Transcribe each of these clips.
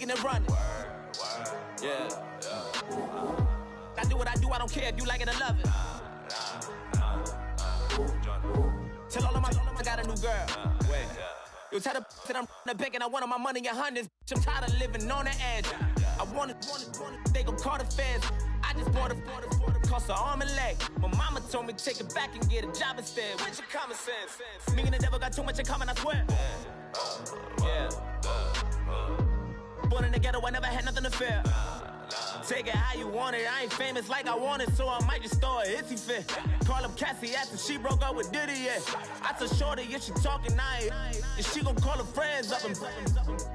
kicking and running. Yeah. I do what I do, I don't care if you like it or love it. Tell all of my I got a new girl. Wait. You tell the that I'm the bank and I want my money in hundreds. I'm tired of living on the edge. I want it, they gon' call the feds. I just bought a cost an arm and leg. My mama told me take it back and get a job instead. Where's your common sense? Me and the devil got too much in common, I swear. Yeah. Born in the ghetto, I never had nothing to fear. Take it how you want it, I ain't famous like I want it, so I might just throw a hissy fit. Call up Cassie after she broke up with Diddy, yeah. I told Shorty if she talking, and she gon' call her friends up and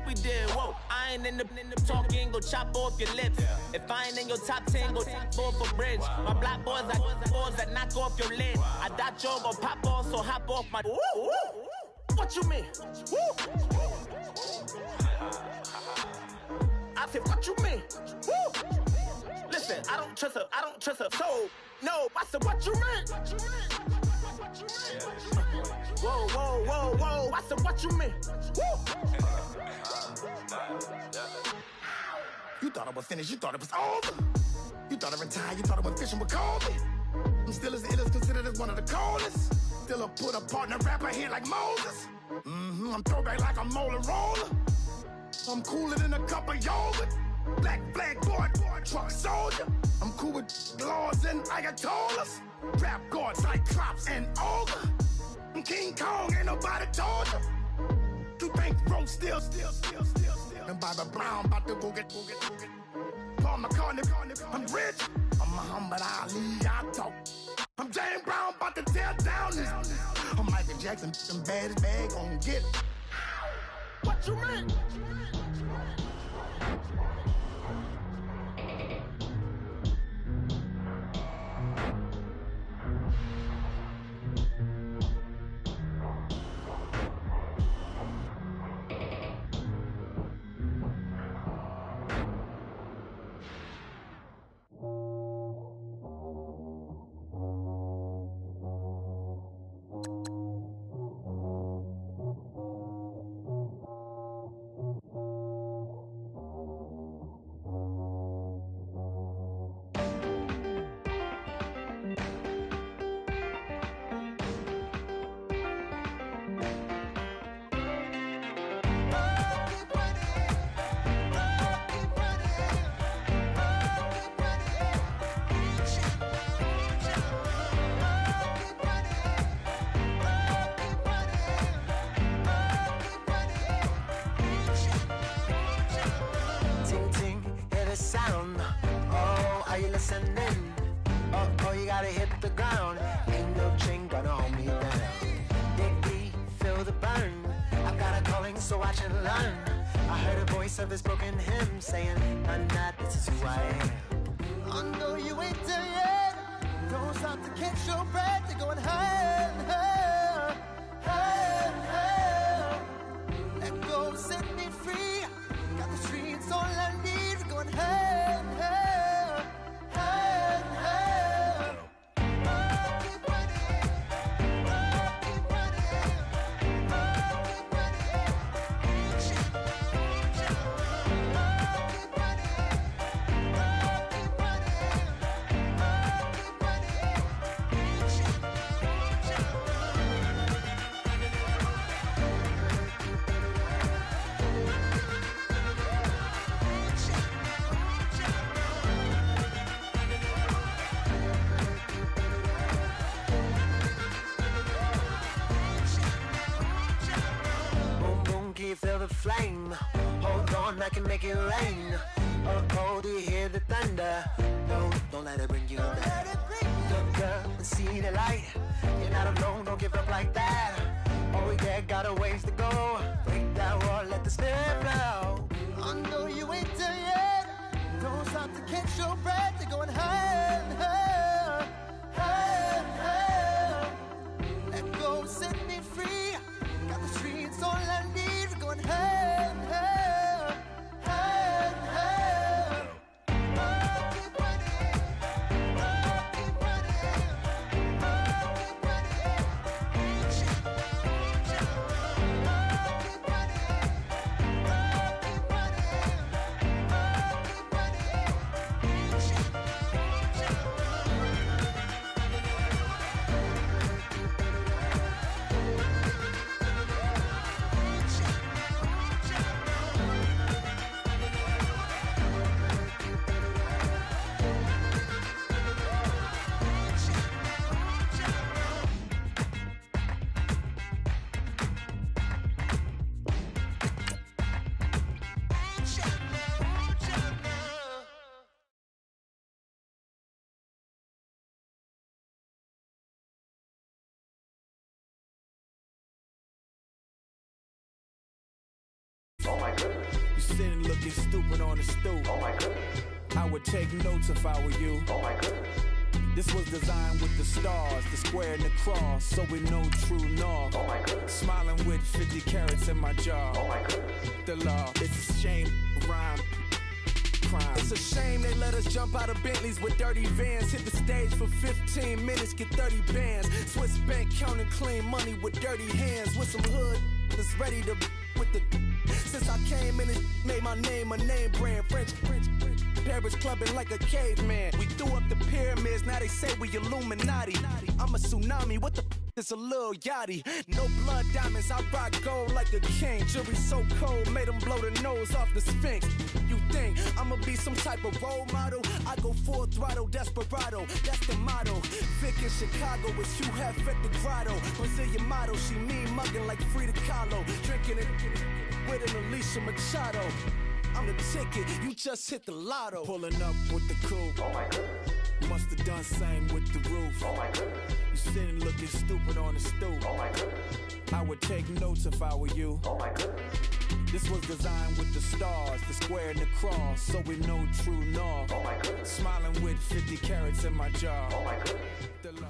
we did, whoa. I ain't in the talking, go chop off your lips. If I ain't in your top 10, go top 4 for bridge. My black boys like boys that knock off your lid. I thought y'all gon' pop off, so hop off my. What you mean? I said, what you mean? Woo! Listen, I don't trust her soul. No, I said, what you mean? Whoa, whoa, whoa, whoa, I said, what you mean? Woo! You thought I was finished, you thought it was over. You thought I retired, you thought I went fishing with Kobe. I'm still as ill as considered as one of the coldest. Still a put a partner rapper here like Moses. I'm throwback like a molar roller. I'm cooler than a cup of yogurt. Black flag boy, truck soldier. I'm cool with laws and Ayatollahs. Rap god, Cyclops and Ogre. I'm King Kong, ain't nobody told you. You think Rome still. And Bobby Brown about to go get. Paul McCartney, I'm rich. I'm Muhammad Ali, I talk. I'm James Brown, about to tear down this. I'm Michael Jackson, some bad as bad, gon' get it. What you mean? looking stupid on the stoop. Oh my goodness. I would take notes if I were you. Oh my goodness. This was designed with the stars, the square and the cross, so we know true north. Oh my goodness. Smiling with 50 carats in my jaw. Oh my goodness. The law, it's a shame, rhyme, crime. It's a shame they let us jump out of Bentleys with dirty vans. Hit the stage for 15 minutes, get 30 bands. Swiss bank counting clean money with dirty hands. With some hood that's ready to with the. Since I came in, it made my name a name brand. French. Paris clubbing like a caveman. We threw up the pyramids, now they say we Illuminati. I'm a tsunami, what the is a little yachty. No blood diamonds, I rock gold like a king. Jury so cold, made them blow the nose off the Sphinx. You think I'ma be some type of role model? I go full throttle, desperado, that's the motto. Vic in Chicago is Hugh Hef at the grotto. Brazilian model, she mean mugging like Frida Kahlo. Drinking it with an Alicia Machado. I'm the ticket, you just hit the lotto. Pulling up with the coupe. Oh my goodness. Must have done same with the roof. Oh my goodness. You sitting looking stupid on the stoop. Oh my goodness. I would take notes if I were you. Oh my goodness. This was designed with the stars, the square and the cross, so we know true north. Oh my goodness. Smiling with 50 carats in my jaw. Oh my goodness. The law.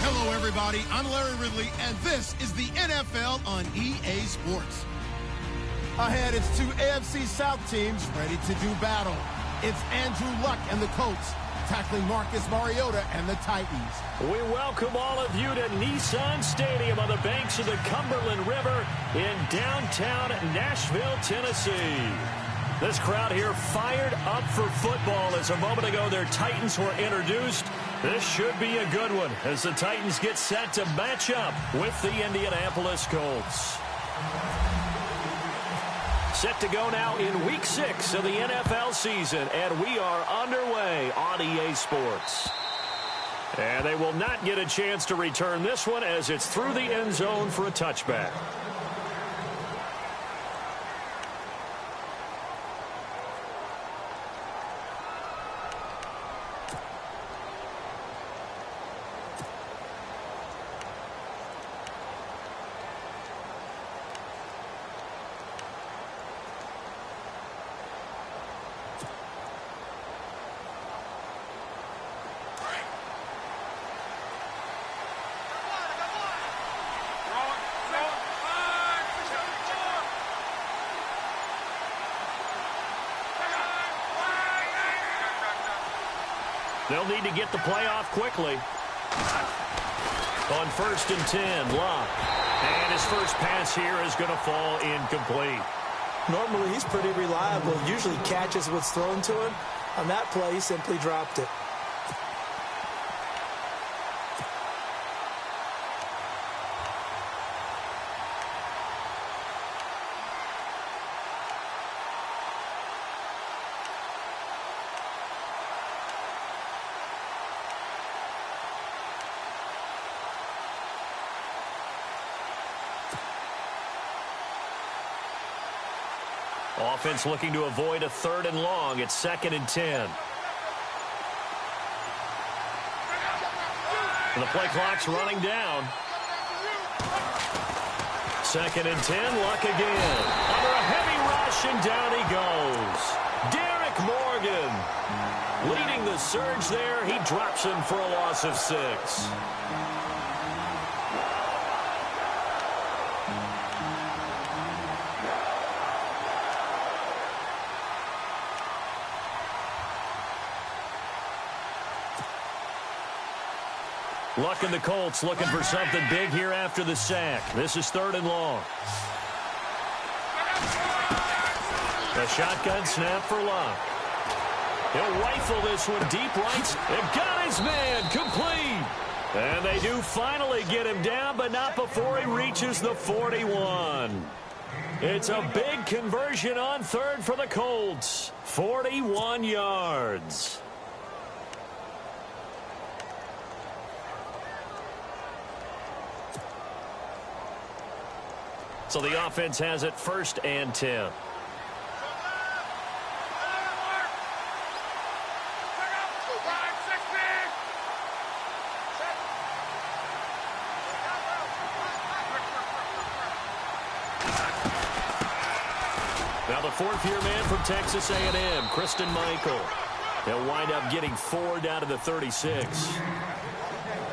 Hello, everybody. I'm Larry Ridley, and this is the NFL on EA Sports. Ahead, it's two AFC South teams ready to do battle. It's Andrew Luck and the Colts tackling Marcus Mariota and the Titans. We welcome all of you to Nissan Stadium on the banks of the Cumberland River in downtown Nashville, Tennessee. This crowd here fired up for football as a moment ago their Titans were introduced. This should be a good one as the Titans get set to match up with the Indianapolis Colts. Set to go now in Week 6 of the NFL season, and we are underway on EA Sports. And they will not get a chance to return this one as it's through the end zone for a touchback. They'll need to get the play off quickly. On 1st and 10, Locke. And his first pass here is going to fall incomplete. Normally, he's pretty reliable. Usually catches what's thrown to him. On that play, he simply dropped it. Offense looking to avoid a 3rd and long. It's 2nd and 10. And the play clock's running down. 2nd and 10, Luck again. Under a heavy rush, and down he goes. Derek Morgan leading the surge there. He drops him for a loss of 6. Luck and the Colts looking for something big here after the sack. This is 3rd and long. A shotgun snap for Luck. He'll rifle this one deep right. And got his man complete. And they do finally get him down, but not before he reaches the 41. It's a big conversion on 3rd for the Colts. 41 yards. So the offense has it 1st and 10. Now the fourth-year man from Texas A&M, Christine Michael. He'll wind up getting 4 down to the 36.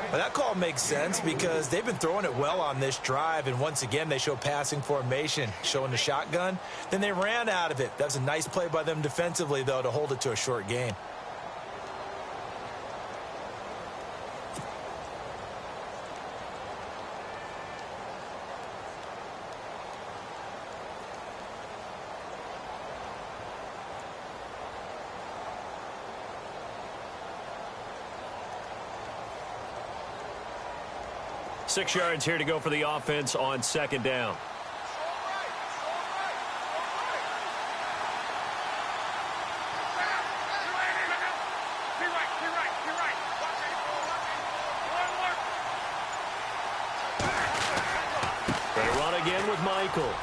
Well, that call makes sense because they've been throwing it well on this drive, and once again they show passing formation, showing the shotgun. Then they ran out of it. That's a nice play by them defensively, though, to hold it to a short gain. Six yards here to go for the offense on second down. They run again with Michael.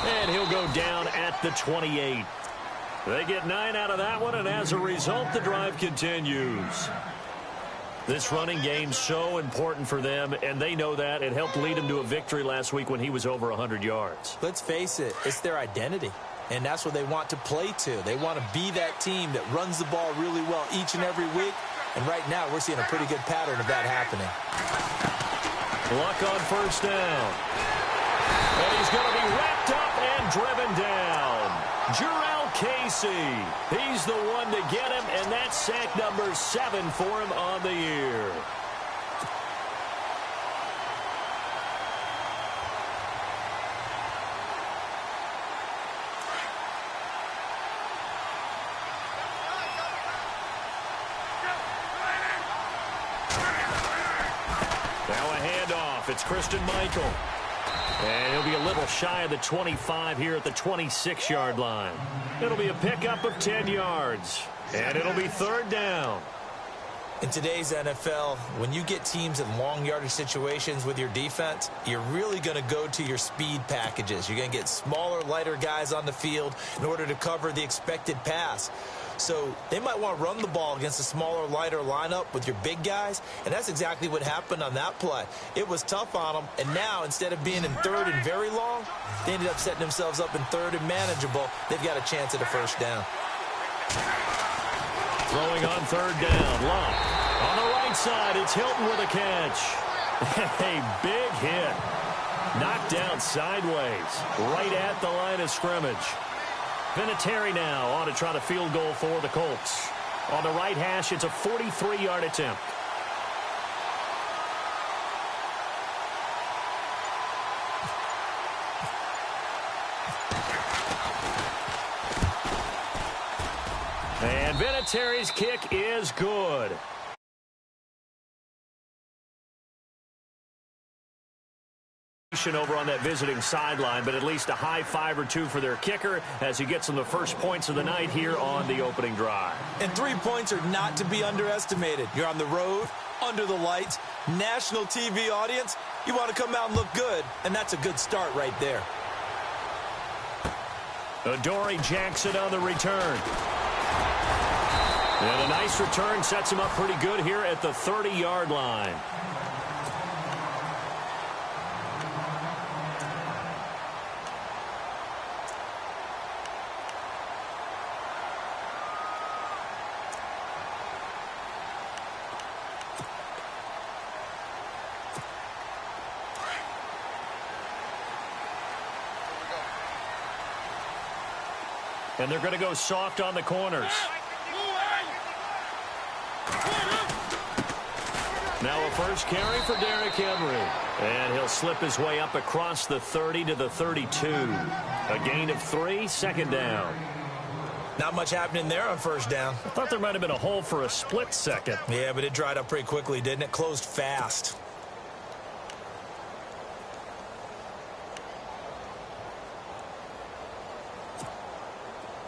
And he'll go down at the 28. They get 9 out of that one, and as a result, the drive continues. This running game's so important for them, and they know that. It helped lead them to a victory last week when he was over 100 yards. Let's face it, it's their identity, and that's what they want to play to. They want to be that team that runs the ball really well each and every week, and right now we're seeing a pretty good pattern of that happening. Luck on first down. And he's going to be wrapped up and driven down. Jarrell Casey. He's the one to get him, and that's sack number 7 for him on the year. Now a handoff. It's Christine Michael. And he'll be a little shy of the 25 here at the 26-yard line. It'll be a pickup of 10 yards. And it'll be third down. In today's NFL, when you get teams in long yardage situations with your defense, you're really going to go to your speed packages. You're going to get smaller, lighter guys on the field in order to cover the expected pass. So they might want to run the ball against a smaller, lighter lineup with your big guys, and that's exactly what happened on that play. It was tough on them, and now instead of being in third and very long, they ended up setting themselves up in third and manageable. They've got a chance at a first down. Throwing on third down. Long. On the right side, it's Hilton with a catch. A big hit. Knocked down sideways. Right at the line of scrimmage. Vinatieri now on to try to field goal for the Colts. On the right hash, it's a 43-yard attempt. And Vinatieri's kick is good. Over on that visiting sideline, but at least a high 5 or 2 for their kicker as he gets them the first points of the night here on the opening drive. And 3 points are not to be underestimated. You're on the road, under the lights, national TV audience. You want to come out and look good, and that's a good start right there. Adoree Jackson on the return. And a nice return sets him up pretty good here at the 30-yard line. And they're going to go soft on the corners. Now a first carry for Derrick Henry. And he'll slip his way up across the 30 to the 32. A gain of 3, second down. Not much happening there on first down. I thought there might have been a hole for a split second. Yeah, but it dried up pretty quickly, didn't it? Closed fast.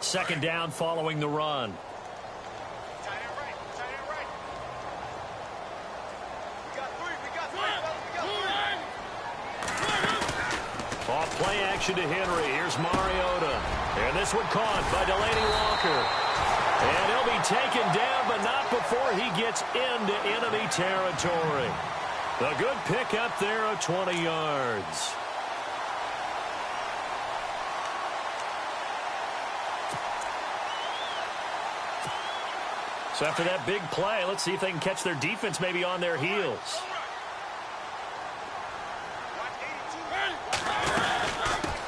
Second down following the run. Off play action to Henry. Here's Mariota. And this one caught by Delaney Walker. And he'll be taken down, but not before he gets into enemy territory. A good pickup there of 20 yards. So after that big play, let's see if they can catch their defense maybe on their heels.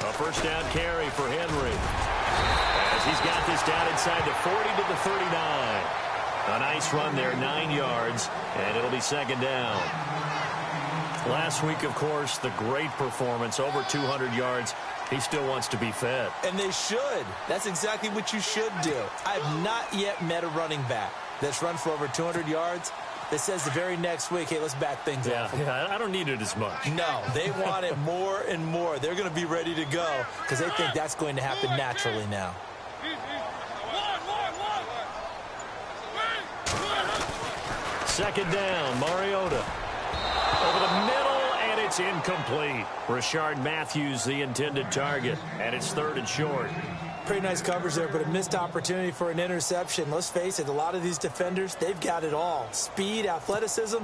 A first down carry for Henry. As he's got this down inside the 40 to the 39. A nice run there, 9 yards, and it'll be second down. Last week, of course, the great performance, over 200 yards. He still wants to be fed. And they should. That's exactly what you should do. I have not yet met a running back that's run for over 200 yards that says the very next week, hey, let's back things up. Yeah, I don't need it as much. No, they want it more and more. They're going to be ready to go because they think that's going to happen naturally now. Second down, Mariota. Over the middle, and it's incomplete. Rashard Matthews, the intended target, and it's third and short. Pretty nice coverage there, but a missed opportunity for an interception. Let's face it, a lot of these defenders, they've got it all. Speed, athleticism,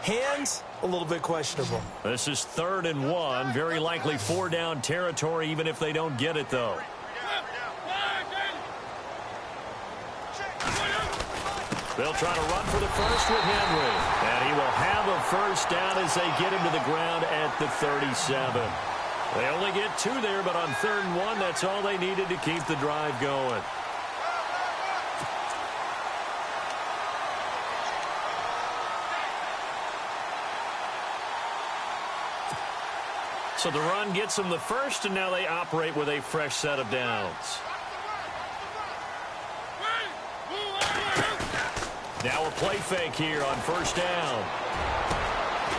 hands, a little bit questionable. This is 3rd and 1. Very likely 4-down territory, even if they don't get it, though. They'll try to run for the first with Henry. And he will have a first down as they get him to the ground at the 37. They only get 2 there, but on 3rd and 1, that's all they needed to keep the drive going. So the run gets them the first, and now they operate with a fresh set of downs. Now a play fake here on first down.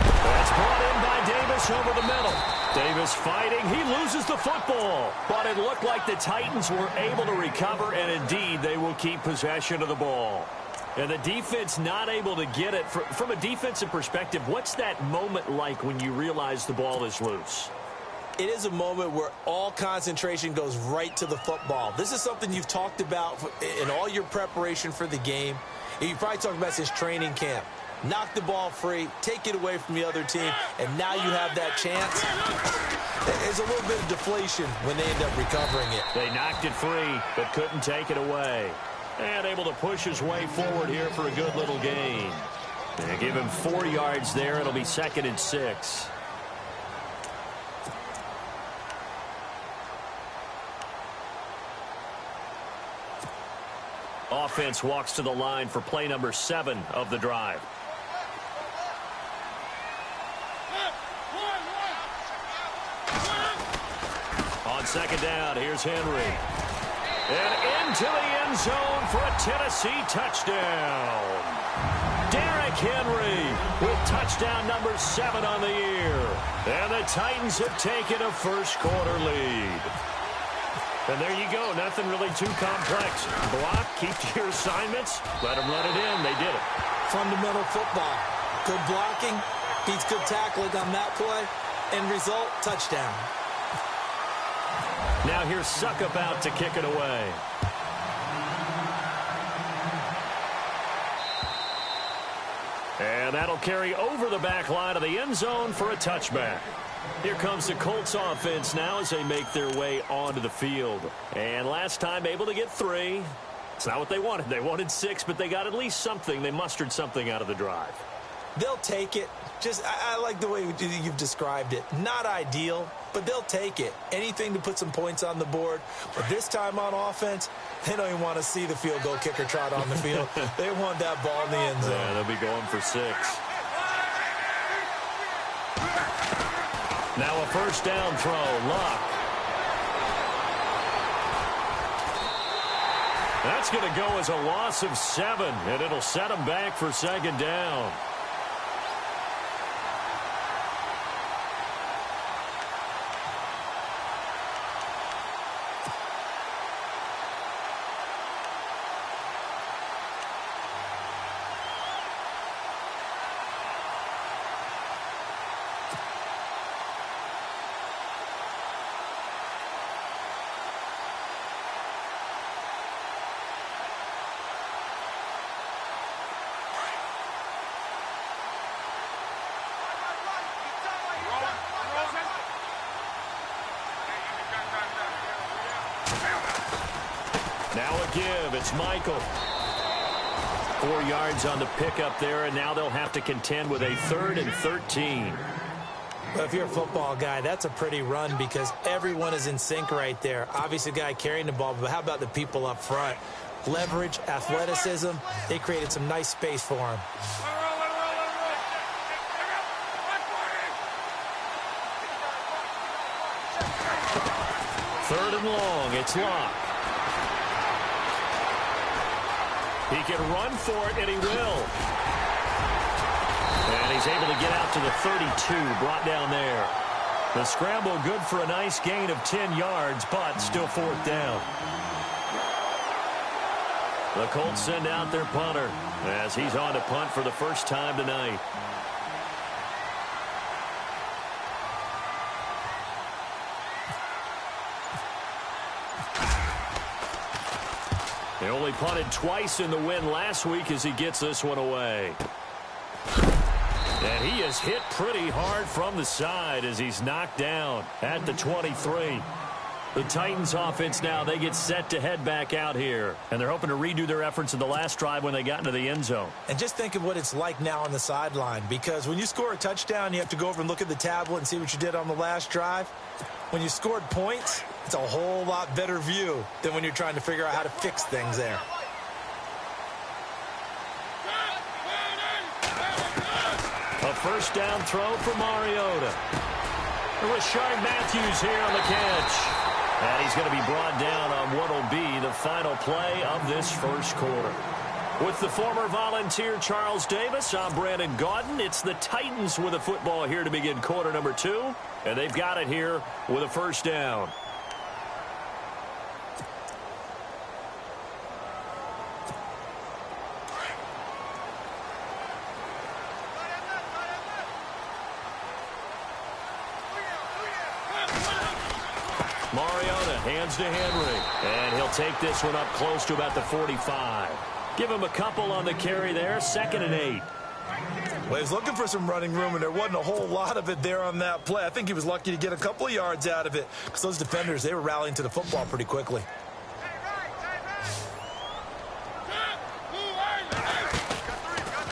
That's brought in by Davis over the middle. Davis fighting. He loses the football. But it looked like the Titans were able to recover, and indeed they will keep possession of the ball. And the defense not able to get it. From a defensive perspective, what's that moment like when you realize the ball is loose? It is a moment where all concentration goes right to the football. This is something you've talked about in all your preparation for the game. You probably talked about since training camp. Knock the ball free, take it away from the other team, and now you have that chance. There's a little bit of deflation when they end up recovering it. They knocked it free, but couldn't take it away. And able to push his way forward here for a good little gain. They give him 4 yards there. It'll be 2nd and 6. Offense walks to the line for play number 7 of the drive. On second down, here's Henry. And into the end zone for a Tennessee touchdown. Derrick Henry with touchdown number 7 on the year. And the Titans have taken a first-quarter lead. And there you go. Nothing really too complex. Block, keep to your assignments, let them run it in. They did it. Fundamental football. Good blocking, beats good tackling on that play. End result, touchdown. Now here's Suckup out to kick it away. And that'll carry over the back line of the end zone for a touchback. Here comes the Colts offense now as they make their way onto the field. And last time able to get 3. It's not what they wanted. They wanted 6, but they got at least something. They mustered something out of the drive. They'll take it. I like the way you've described it. Not ideal, but they'll take it. Anything to put some points on the board. But this time on offense, they don't even want to see the field goal kicker trot on the field. They want that ball in the end zone. Yeah, they'll be going for 6. Now a first down throw. Luck. That's going to go as a loss of 7, and it'll set them back for second down. Now a give. It's Michael. 4 yards on the pickup there, and now they'll have to contend with a 3rd and 13. Well, if you're a football guy, that's a pretty run because everyone is in sync right there. Obviously, the guy carrying the ball, but how about the people up front? Leverage, athleticism, they created some nice space for him. Third and long, it's Locke. He can run for it, and he will. And he's able to get out to the 32, brought down there. The scramble good for a nice gain of 10 yards, but still 4th down. The Colts send out their punter as he's on to punt for the first time tonight. He only punted twice in the win last week as he gets this one away. And he is hit pretty hard from the side as he's knocked down at the 23. The Titans offense now, they get set to head back out here. And they're hoping to redo their efforts in the last drive when they got into the end zone. And just think of what it's like now on the sideline. Because when you score a touchdown, you have to go over and look at the tablet and see what you did on the last drive. When you scored points, it's a whole lot better view than when you're trying to figure out how to fix things there. A first down throw for Mariota. Rashard Matthews here on the catch. And he's going to be brought down on what will be the final play of this first quarter. With the former Volunteer Charles Davis, I'm Brandon Gaudin. It's the Titans with a football here to begin quarter number 2. And they've got it here with a first down. Mariota hands to Henry, and he'll take this one up close to about the 45. Give him a couple on the carry there, 2nd and 8. Well, he was looking for some running room, and there wasn't a whole lot of it there on that play. I think he was lucky to get a couple of yards out of it because those defenders, they were rallying to the football pretty quickly.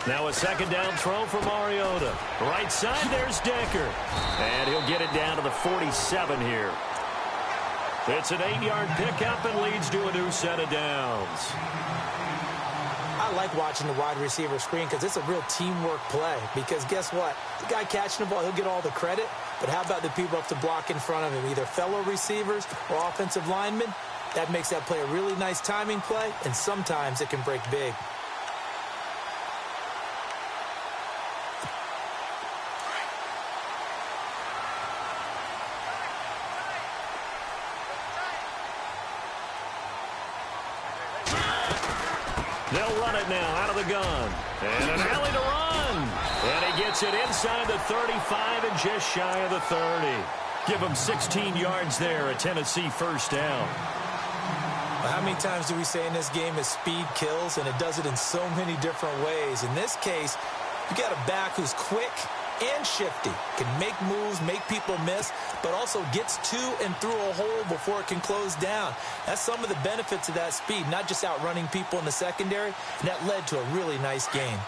Now a second down throw for Mariota. Right side, there's Decker. And he'll get it down to the 47 here. It's an 8-yard pickup and leads to a new set of downs. I like watching the wide receiver screen because it's a real teamwork play. Because guess what? The guy catching the ball, he'll get all the credit. But how about the people up to block in front of him, either fellow receivers or offensive linemen? That makes that play a really nice timing play, and sometimes it can break big. They'll run it now out of the gun. And an alley to run. And he gets it inside the 35 and just shy of the 30. Give him 16 yards there, a Tennessee first down. Well, how many times do we say in this game is speed kills, and it does it in so many different ways. In this case, you got a back who's quick and shifty, can make moves, make people miss, but also gets to and through a hole before it can close down. That's some of the benefits of that speed, not just outrunning people in the secondary, and that led to a really nice gain.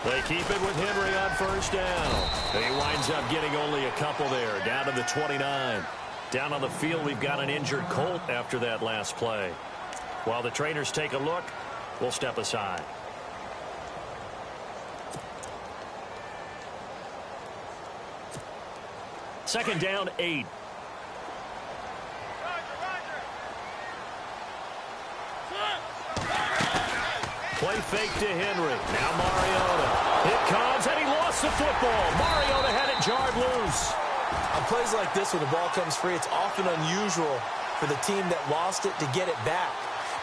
They keep it with Henry on first down. He winds up getting only a couple there, down to the 29. Down on the field, we've got an injured Colt after that last play. While the trainers take a look, we'll step aside. Second down, 8. Play fake to Henry. Now Mariota. It comes, and he lost the football. Mariota had it jarred loose. On plays like this, when the ball comes free, it's often unusual for the team that lost it to get it back.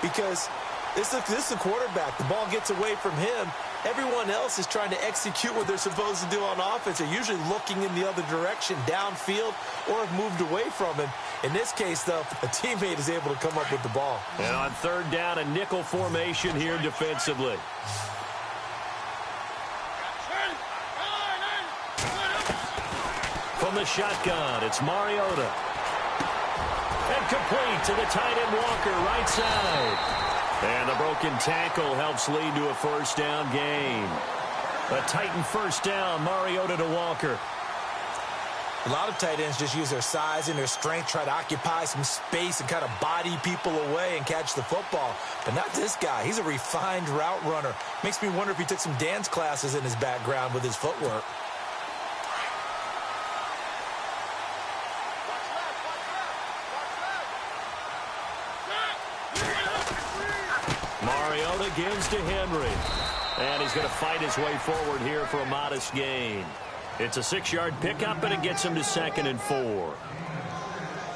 Because this is the quarterback. The ball gets away from him. Everyone else is trying to execute what they're supposed to do on offense. They're usually looking in the other direction, downfield, or have moved away from him. In this case, though, a teammate is able to come up with the ball. And on third down, a nickel formation here defensively. From the shotgun, it's Mariota. And complete to the tight end Walker, right side. And the broken tackle helps lead to a first down gain. A Titan first down, Mariota to Walker. A lot of tight ends just use their size and their strength, try to occupy some space and kind of body people away and catch the football. But not this guy. He's a refined route runner. Makes me wonder if he took some dance classes in his background with his footwork. Mariota gives to Henry. And he's going to fight his way forward here for a modest gain. It's a 6-yard pickup, and it gets him to 2nd and 4.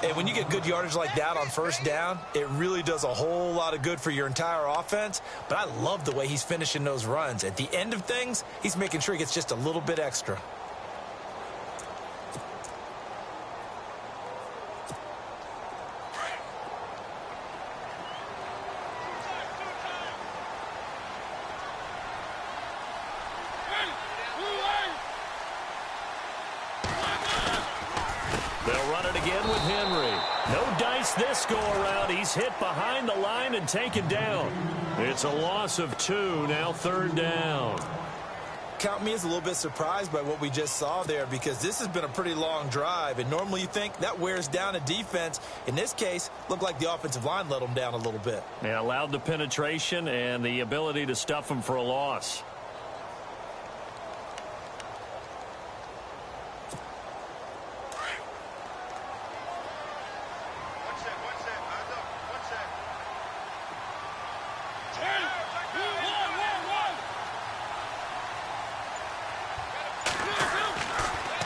And when you get good yardage like that on first down, it really does a whole lot of good for your entire offense. But I love the way he's finishing those runs. At the end of things, he's making sure he gets just a little bit extra. They'll run it again with Henry. No dice this go-around. He's hit behind the line and taken down. It's a loss of 2, now 3rd down. Count me as a little bit surprised by what we just saw there, because this has been a pretty long drive, and normally you think that wears down a defense. In this case, looked like the offensive line let them down a little bit. Yeah, allowed the penetration and the ability to stuff them for a loss.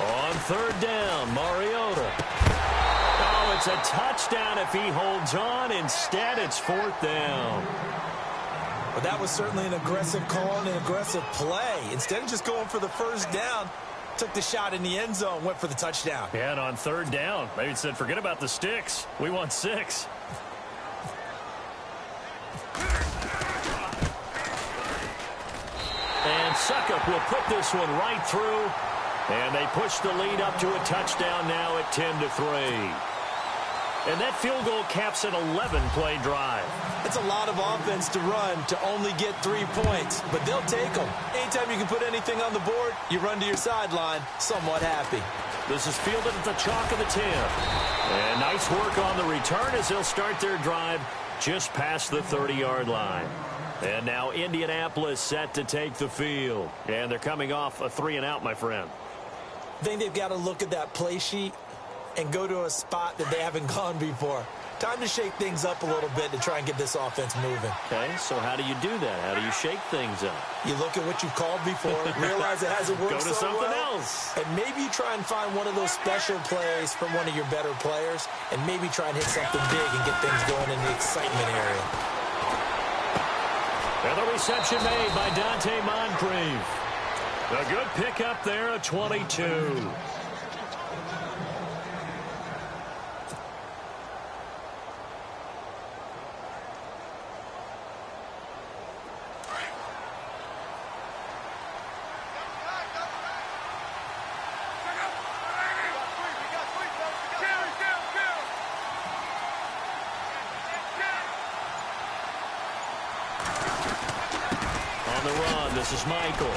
On 3rd down, Mariota. Oh, it's a touchdown if he holds on. Instead, it's 4th down. But that was certainly an aggressive call and an aggressive play. Instead of just going for the first down, took the shot in the end zone, went for the touchdown. Yeah, and on 3rd down, maybe said, forget about the sticks. We want 6. And Suckup will put this one right through. And they push the lead up to a touchdown now at 10-3. And that field goal caps an 11-play drive. It's a lot of offense to run to only get 3 points, but they'll take them. Anytime you can put anything on the board, you run to your sideline somewhat happy. This is fielded at the chalk of the 10. And nice work on the return as they'll start their drive just past the 30-yard line. And now Indianapolis set to take the field. And they're coming off a 3-and-out, my friend. I think they've got to look at that play sheet and go to a spot that they haven't gone before. Time to shake things up a little bit to try and get this offense moving. Okay, so how do you do that? How do you shake things up? You look at what you've called before, realize it hasn't worked Go to so something well, else. and maybe you try and find one of those special plays from one of your better players, and maybe try and hit something big and get things going in the excitement area. And the reception made by Dante Moncrief. A good pickup there at 22. On the run, this is Michael.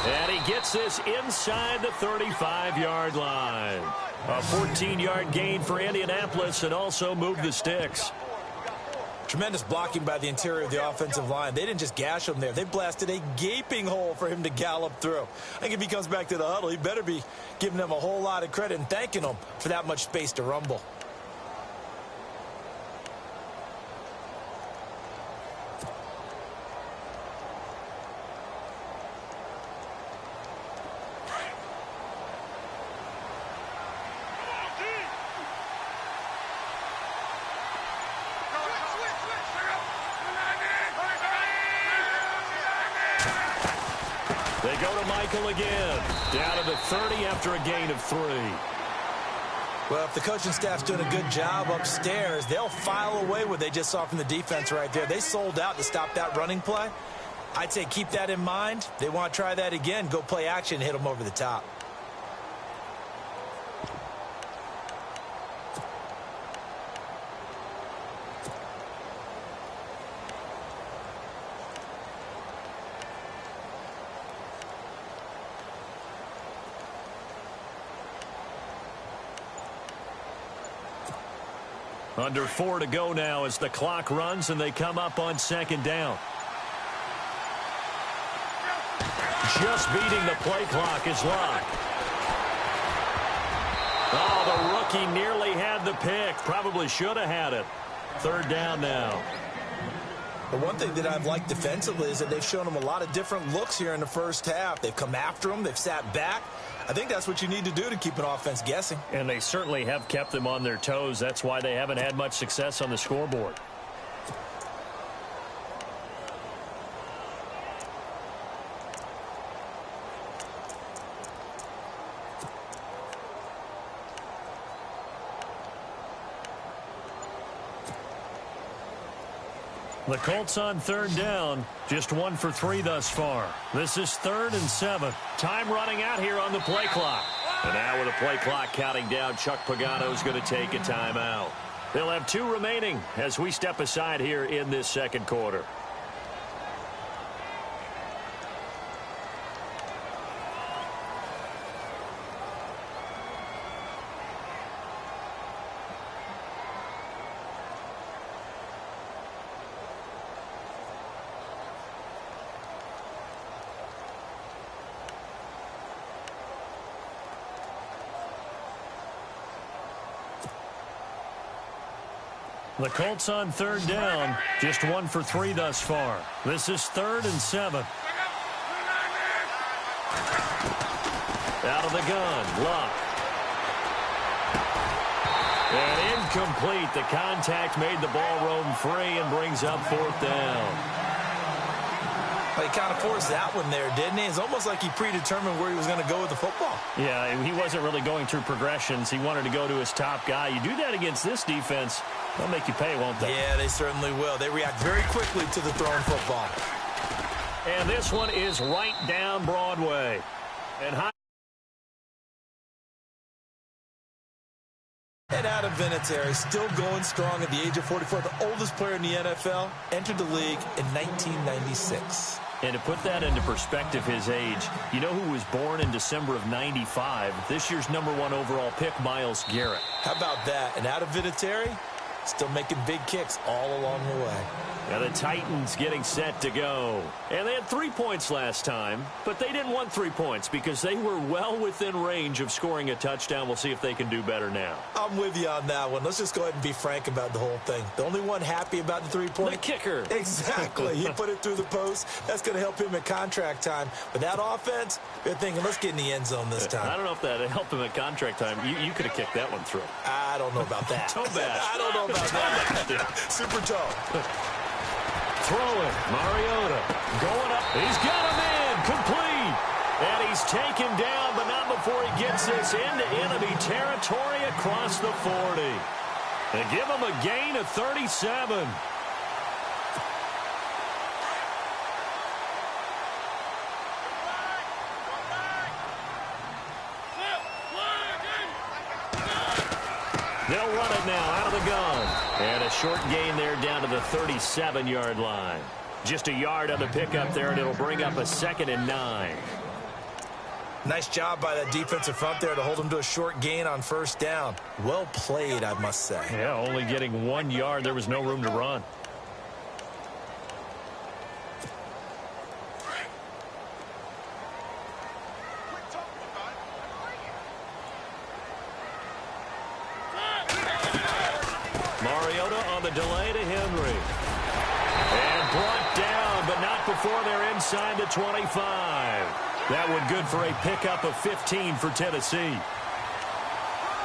And he gets this inside the 35-yard line. A 14-yard gain for Indianapolis and also moved the sticks. Tremendous blocking by the interior of the offensive line. They didn't just gash him there. They blasted a gaping hole for him to gallop through. I think if he comes back to the huddle, he better be giving them a whole lot of credit and thanking them for that much space to rumble. They go to Michael again. Down to the 30 after a gain of 3. Well, if the coaching staff's doing a good job upstairs, they'll file away what they just saw from the defense right there. They sold out to stop that running play. I'd say keep that in mind. They want to try that again. Go play action, hit them over the top. Under 4 to go now as the clock runs and they come up on second down. Just beating the play clock is Locke. Oh, the rookie nearly had the pick. Probably should have had it. Third down now. The one thing that I've liked defensively is that they've shown them a lot of different looks here in the first half. They've come after them. They've sat back. I think that's what you need to do to keep an offense guessing. And they certainly have kept them on their toes. That's why they haven't had much success on the scoreboard. The Colts on third down, just 1 for 3 thus far. This is 3rd and 7. Time running out here on the play clock. And now with the play clock counting down, Chuck Pagano's going to take a timeout. They'll have 2 remaining as we step aside here in this second quarter. The Colts on third down, just 1 for 3 thus far. This is 3rd and 7. Out of the gun, Luck. And incomplete. The contact made the ball roam free and brings up 4th down. He kind of forced that one there, didn't he? It's almost like he predetermined where he was going to go with the football. Yeah, he wasn't really going through progressions. He wanted to go to his top guy. You do that against this defense, they'll make you pay, won't they? Yeah, they certainly will. They react very quickly to the thrown football. And this one is right down Broadway. And Adam Vinatieri, still going strong at the age of 44, the oldest player in the NFL, entered the league in 1996. And to put that into perspective, his age, you know who was born in December of 95? This year's #1 overall pick, Myles Garrett. How about that? And Adam Vinatieri, still making big kicks all along the way. Now the Titans getting set to go. And they had 3 points last time, but they didn't want 3 points because they were well within range of scoring a touchdown. We'll see if they can do better now. I'm with you on that one. Let's just go ahead and be frank about the whole thing. The only one happy about the 3-point? The kicker. Exactly. He put it through the post. That's going to help him at contract time. But that offense, they're thinking, let's get in the end zone this time. I don't know if that helped him at contract time. You could have kicked that one through. I don't know about that. Toe bash. I don't know about that. Yeah. Super toe. Throwing, Mariota going up. He's got him in, complete. And he's taken down, but not before he gets this into enemy territory across the 40. They give him a gain of 37. They'll run it now out of the gun. And a short gain there down to the 37-yard line. Just a yard on the pickup there, and it'll bring up a 2nd and 9. Nice job by that defensive front there to hold him to a short gain on first down. Well played, I must say. Yeah, only getting 1 yard. There was no room to run. Mariota on the delay to Henry. And brought down, but not before they're inside the 25. That would good for a pickup of 15 for Tennessee.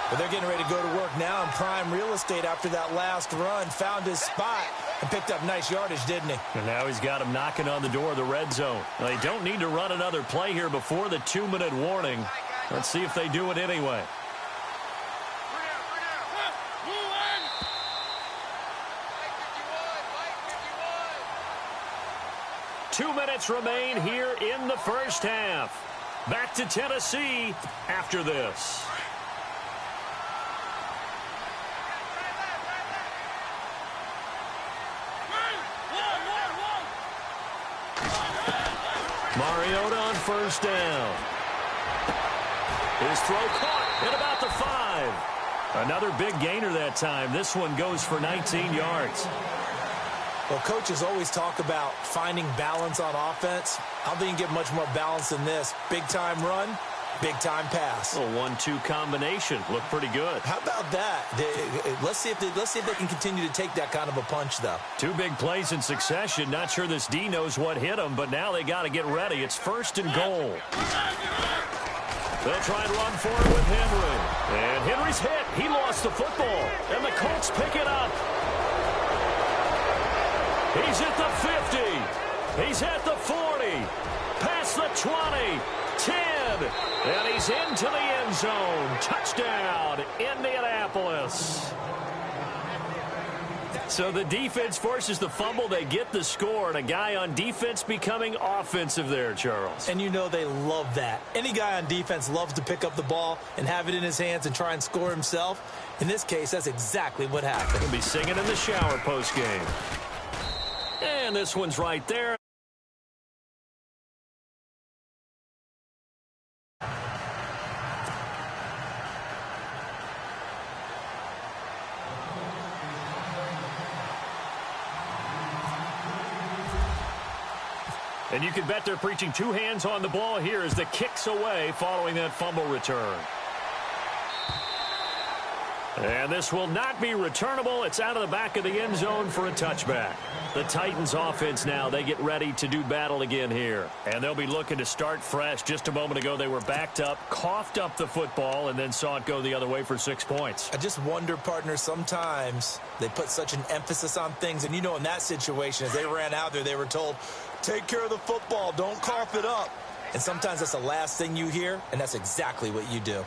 But they're getting ready to go to work now in prime real estate after that last run. Found his spot and picked up nice yardage, didn't he? And now he's got him knocking on the door of the red zone. They don't need to run another play here before the 2-minute warning. Let's see if they do it anyway. 2 minutes remain here in the first half. Back to Tennessee after this. Mariota on first down. His throw caught at about the 5. Another big gainer that time. This one goes for 19 yards. Well, coaches always talk about finding balance on offense. I don't think you get much more balance than this. Big-time run, big-time pass. A 1-2 combination. Looked pretty good. How about that? Let's see if they can continue to take that kind of a punch, though. Two big plays in succession. Not sure this D knows what hit him, but now they got to get ready. It's 1st and goal. They'll try and run for it with Henry. And Henry's hit. He lost the football. And the Colts pick it up. He's at the 50. He's at the 40. Past the 20. 10. And he's into the end zone. Touchdown, Indianapolis. So the defense forces the fumble. They get the score, and a guy on defense becoming offensive there, Charles. And you know they love that. Any guy on defense loves to pick up the ball and have it in his hands and try and score himself. In this case, that's exactly what happened. He'll be singing in the shower post-game. And this one's right there. And you can bet they're preaching two hands on the ball here as the kick's away following that fumble return. And this will not be returnable. It's out of the back of the end zone for a touchback. The Titans offense now, they get ready to do battle again here. And they'll be looking to start fresh. Just a moment ago, they were backed up, coughed up the football, and then saw it go the other way for 6 points. I just wonder, partner, sometimes they put such an emphasis on things. And you know, in that situation, as they ran out there, they were told, take care of the football, don't cough it up. And sometimes that's the last thing you hear, and that's exactly what you do.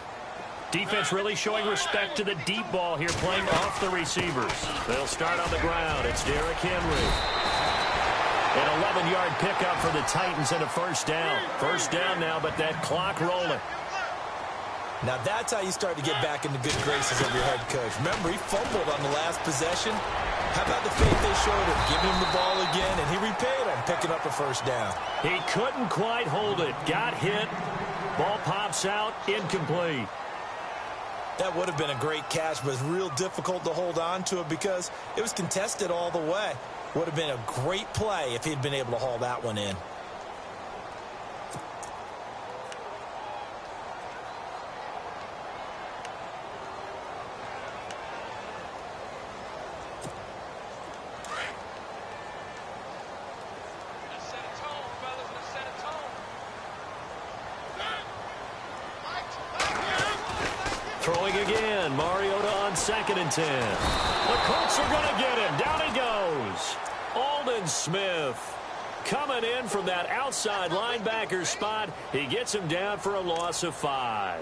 Defense really showing respect to the deep ball here, playing off the receivers. They'll start on the ground. It's Derrick Henry. An 11-yard pickup for the Titans and a first down. First down now, but that clock rolling. Now that's how you start to get back in the good graces of your head coach. Remember, he fumbled on the last possession. How about the faith they showed him? Give him the ball again, and he repaid him, picking up a first down. He couldn't quite hold it. Got hit. Ball pops out. Incomplete. That would have been a great catch, but it's real difficult to hold on to it because it was contested all the way. Would have been a great play if he'd been able to haul that one in. Throwing again. Mariota on 2nd and 10. The Colts are going to get him. Down he goes. Aldon Smith coming in from that outside linebacker spot. He gets him down for a loss of 5.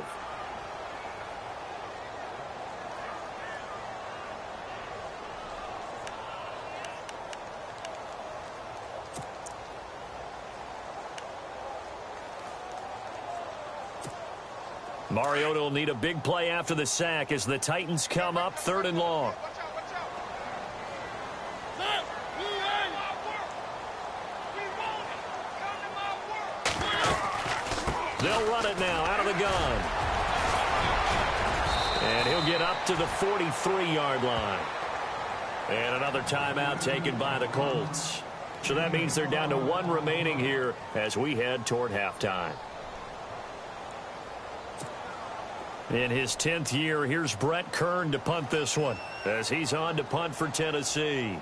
Mariota will need a big play after the sack as the Titans come up 3rd and long. They'll run it now out of the gun. And he'll get up to the 43-yard line. And another timeout taken by the Colts. So that means they're down to 1 remaining here as we head toward halftime. In his 10th year, here's Brett Kern to punt this one as he's on to punt for Tennessee.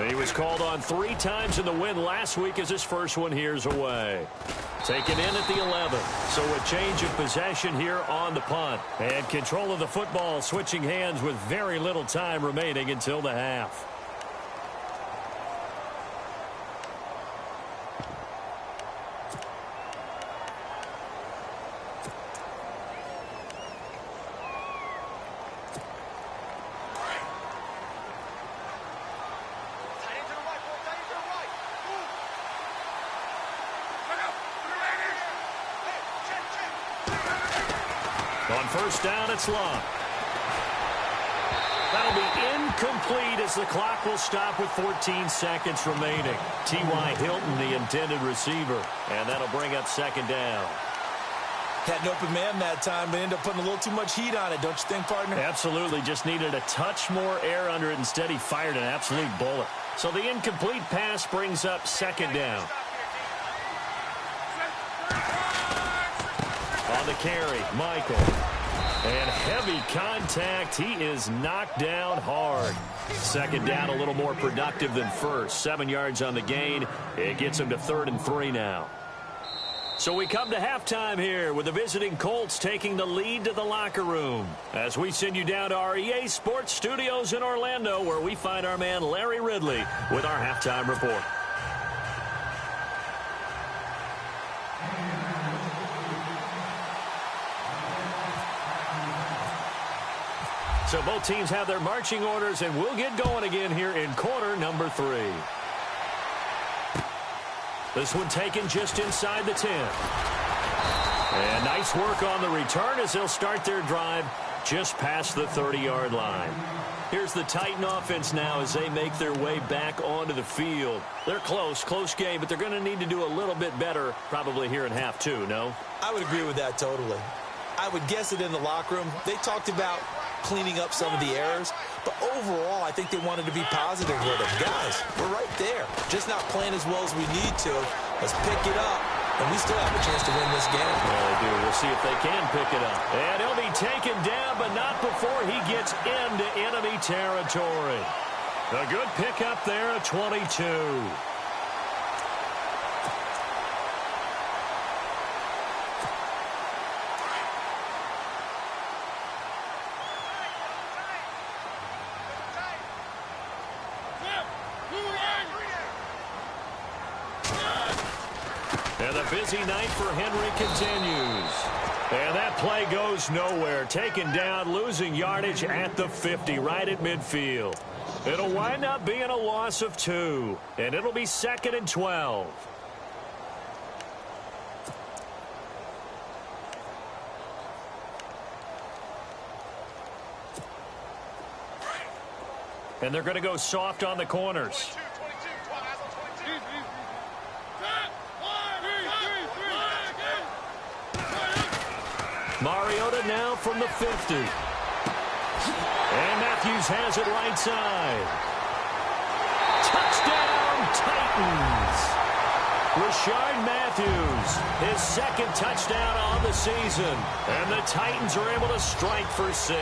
He was called on 3 times in the win last week as his first one here's away. Taken in at the 11. So a change of possession here on the punt. And control of the football switching hands with very little time remaining until the half. On first down, it's Love. That'll be incomplete as the clock will stop with 14 seconds remaining. T.Y. Hilton, the intended receiver, and that'll bring up second down. Had an open man that time, but ended up putting a little too much heat on it, don't you think, partner? Absolutely. Just needed a touch more air under it. Instead, he fired an absolute bullet. So the incomplete pass brings up second down. On the carry, Michael. And heavy contact. He is knocked down hard. Second down, a little more productive than first. 7 yards on the gain. It gets him to 3rd and 3 now. So we come to halftime here with the visiting Colts taking the lead to the locker room. As we send you down to our EA Sports Studios in Orlando, where we find our man Larry Ridley with our halftime report. So both teams have their marching orders, and we'll get going again here in quarter number 3. This one taken just inside the 10. And nice work on the return as they'll start their drive just past the 30-yard line. Here's the Titan offense now as they make their way back onto the field. They're close game, but they're going to need to do a little bit better probably here in half 2, no? I would agree with that totally. I would guess it in the locker room. They talked about cleaning up some of the errors, but overall, I think they wanted to be positive with them. Guys, we're right there. Just not playing as well as we need to. Let's pick it up, and we still have a chance to win this game. Yeah, they do. We'll see if they can pick it up. And he'll be taken down, but not before he gets into enemy territory. A good pickup there at 22. And the busy night for Henry continues. And that play goes nowhere. Taken down, losing yardage at the 50, right at midfield. It'll wind up being a loss of 2. And it'll be 2nd and 12. And they're going to go soft on the corners. Mariota now from the 50. And Matthews has it right side. Touchdown, Titans. Rashard Matthews, his 2nd touchdown on the season. And the Titans are able to strike for 6.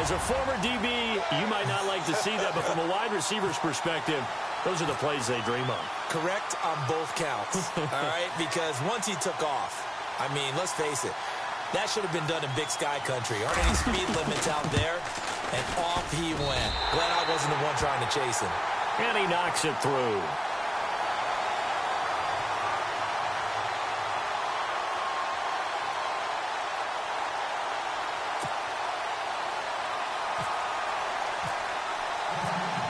As a former DB, you might not like to see that, but from a wide receiver's perspective, those are the plays they dream of. Correct on both counts, all right? Because once he took off, I mean, let's face it, that should have been done in Big Sky country. Aren't any speed limits out there? And off he went. Glad I wasn't the one trying to chase him. And he knocks it through.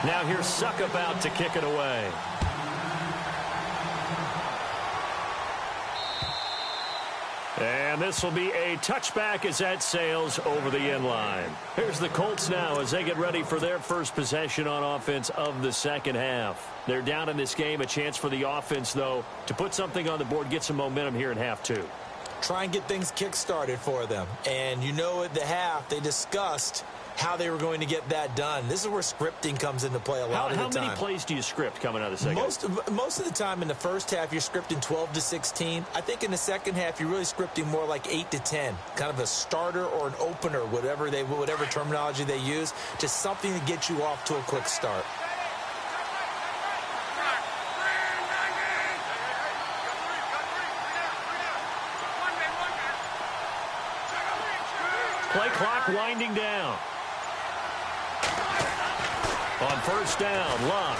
Now here's Suckup out to kick it away. And this will be a touchback as that sails over the end line. Here's the Colts now as they get ready for their first possession on offense of the second half. They're down in this game. A chance for the offense, though, to put something on the board, get some momentum here in half 2. Try and get things kick-started for them. And you know at the half, they discussed how they were going to get that done. This is where scripting comes into play a lot of the time. How many plays do you script coming out of the second half? Most of the time in the first half, you're scripting 12 to 16. I think in the second half, you're really scripting more like 8 to 10. Kind of a starter or an opener, whatever terminology they use. Just something to get you off to a quick start. Play clock winding down. On first down, Locke.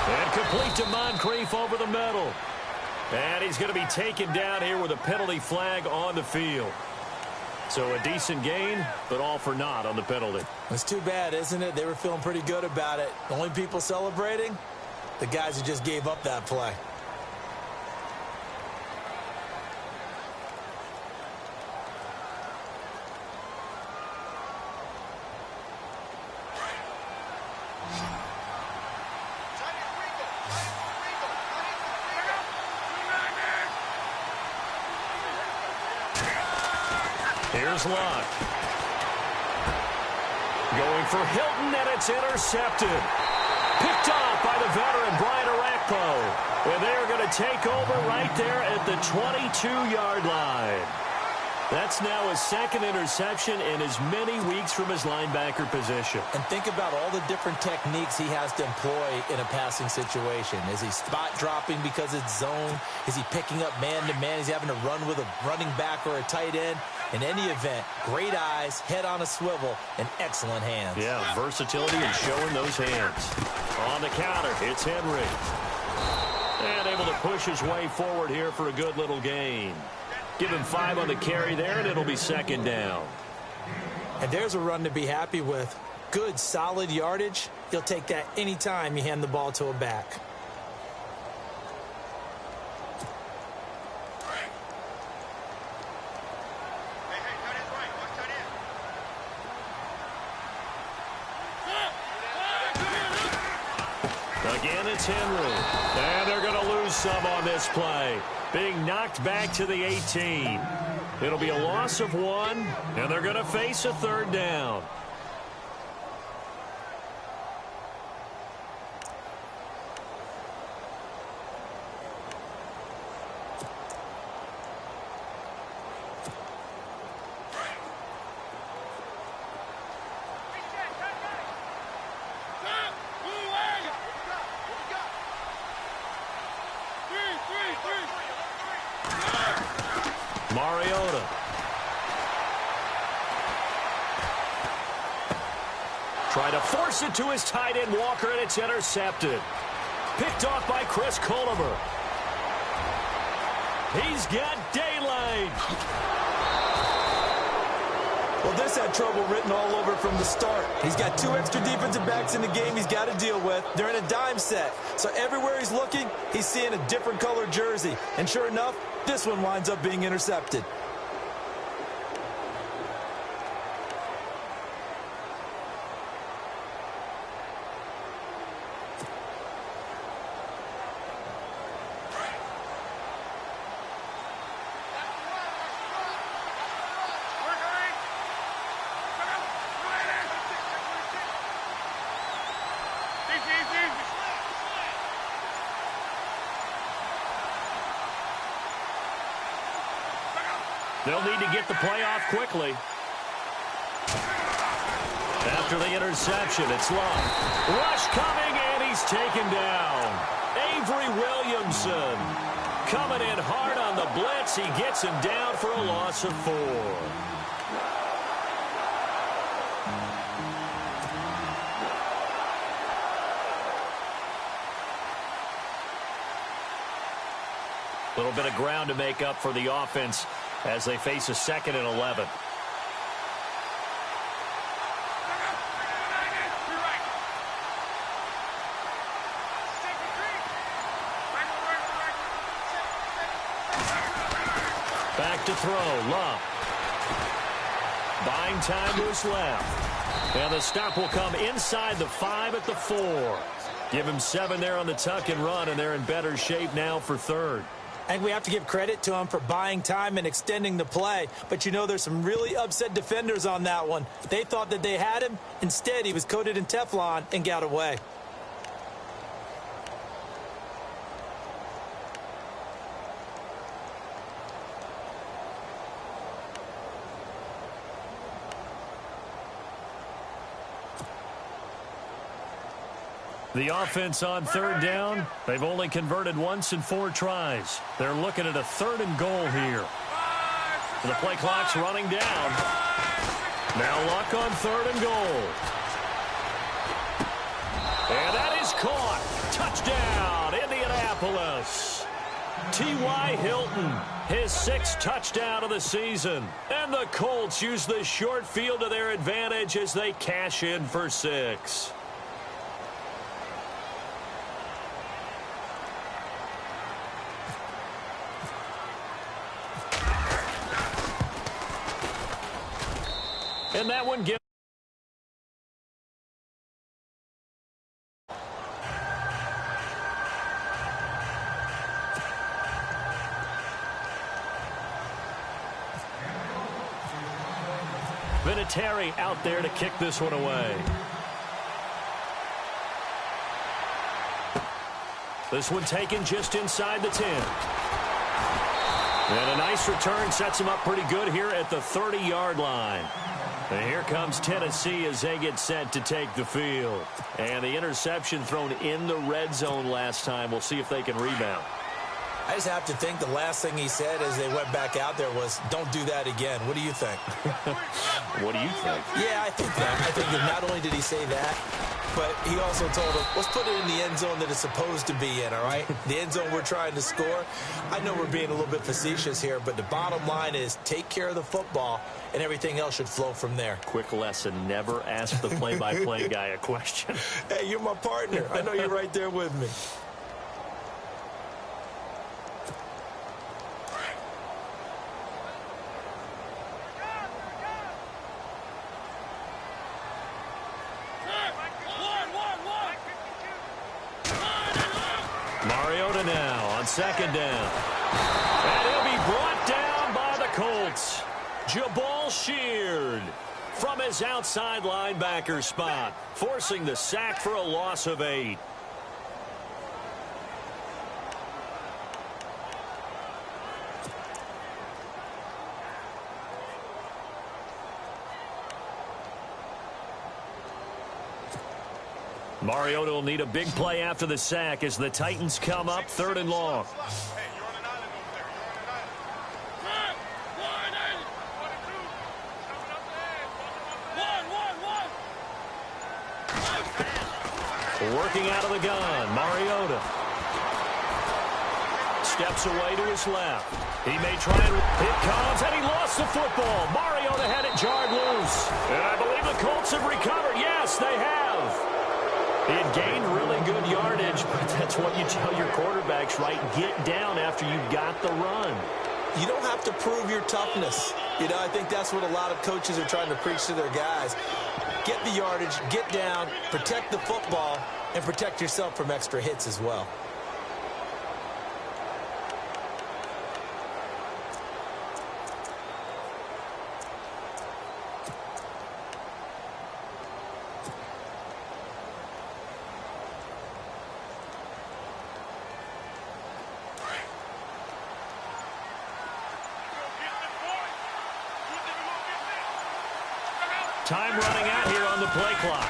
And complete to Moncrief over the middle. And he's going to be taken down here with a penalty flag on the field. So a decent gain, but all for naught on the penalty. It's too bad, isn't it? They were feeling pretty good about it. The only people celebrating, the guys who just gave up that play. Here's Luck. Going for Hilton, and it's intercepted. Picked off by the veteran, Brian Orakpo. And they're going to take over right there at the 22-yard line. That's now his second interception in as many weeks from his linebacker position. And think about all the different techniques he has to employ in a passing situation. Is he spot dropping because it's zone? Is he picking up man-to-man? Is he having to run with a running back or a tight end? In any event, great eyes, head on a swivel, and excellent hands. Yeah, versatility and showing those hands. On the counter, it's Henry. And able to push his way forward here for a good little gain. Give him 5 on the carry there, and it'll be second down. And there's a run to be happy with. Good, solid yardage. You'll take that anytime you hand the ball to a back. Again, it's Henry. And they're going to lose some on this play. Being knocked back to the 18. It'll be a loss of 1, and they're going to face a third down. Mariota. Try to force it to his tight end, Walker, and it's intercepted. Picked off by Chris Culliver. He's got daylight. Well, this had trouble written all over from the start. He's got 2 extra defensive backs in the game he's got to deal with. They're in a dime set. So everywhere he's looking, he's seeing a different color jersey. And sure enough, this one winds up being intercepted. They'll need to get the play off quickly. After the interception, it's Long. Rush coming, and he's taken down. Avery Williamson coming in hard on the blitz. He gets him down for a loss of 4. A little bit of ground to make up for the offense as they face a 2nd and 11. Back to throw, Love. Buying time to his left. And the stop will come inside the 5 at the 4. Give him 7 there on the tuck and run, and they're in better shape now for 3rd. And we have to give credit to him for buying time and extending the play. But, you know, there's some really upset defenders on that one. They thought that they had him. Instead, he was coated in Teflon and got away. The offense on 3rd down, they've only converted once in 4 tries. They're looking at a 3rd and goal here. The play clock's running down. Now Luck on 3rd and goal. And that is caught. Touchdown, Indianapolis. T.Y. Hilton, his 6th touchdown of the season. And the Colts use the short field to their advantage as they cash in for 6. And that one gives. Vinatieri out there to kick this one away. This one taken just inside the 10. And a nice return sets him up pretty good here at the 30-yard line. And here comes Tennessee as they get set to take the field. And the interception thrown in the red zone last time. We'll see if they can rebound. I just have to think the last thing he said as they went back out there was, don't do that again. What do you think? What do you think? Yeah, I think that. I think that not only did he say that, but he also told him, let's put it in the end zone that it's supposed to be in, all right? The end zone we're trying to score. I know we're being a little bit facetious here, but the bottom line is take care of the football, and everything else should flow from there. Quick lesson, never ask the play-by-play guy a question. Hey, you're my partner. I know you're right there with me. Mariota now on second down. And he'll be brought down by the Colts. Jabal Sheard from his outside linebacker spot, forcing the sack for a loss of 8. Mariota will need a big play after the sack as the Titans come up 3rd and long. Working out of the gun, Mariota. Steps away to his left. He may try and... It comes, and he lost the football. Mariota had it jarred loose. And I believe the Colts have recovered. Yes, they have. He had gained really good yardage, but that's what you tell your quarterbacks, right? Get down after you got the run. You don't have to prove your toughness. You know, I think that's what a lot of coaches are trying to preach to their guys. Get the yardage, get down, protect the football, and protect yourself from extra hits as well. Time running out here on the play clock.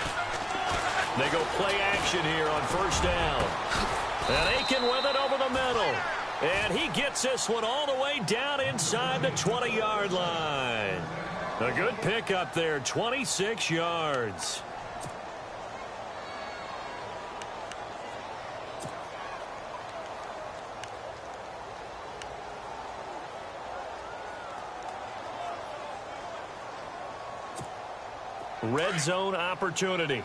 They go play action here on 1st down. And Aiken with it over the middle. And he gets this one all the way down inside the 20-yard line. A good pickup there, 26 yards. Red zone opportunity.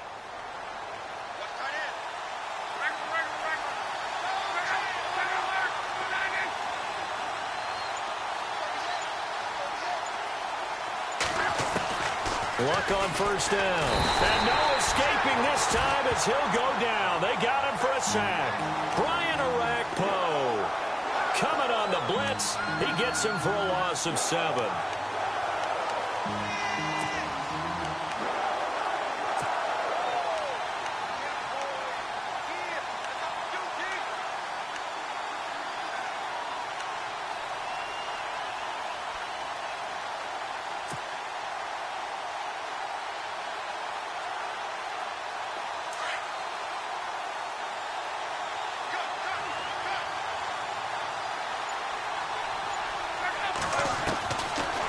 Luck on 1st down. And no escaping this time as he'll go down. They got him for a sack. Brian Arakpo coming on the blitz. He gets him for a loss of 7.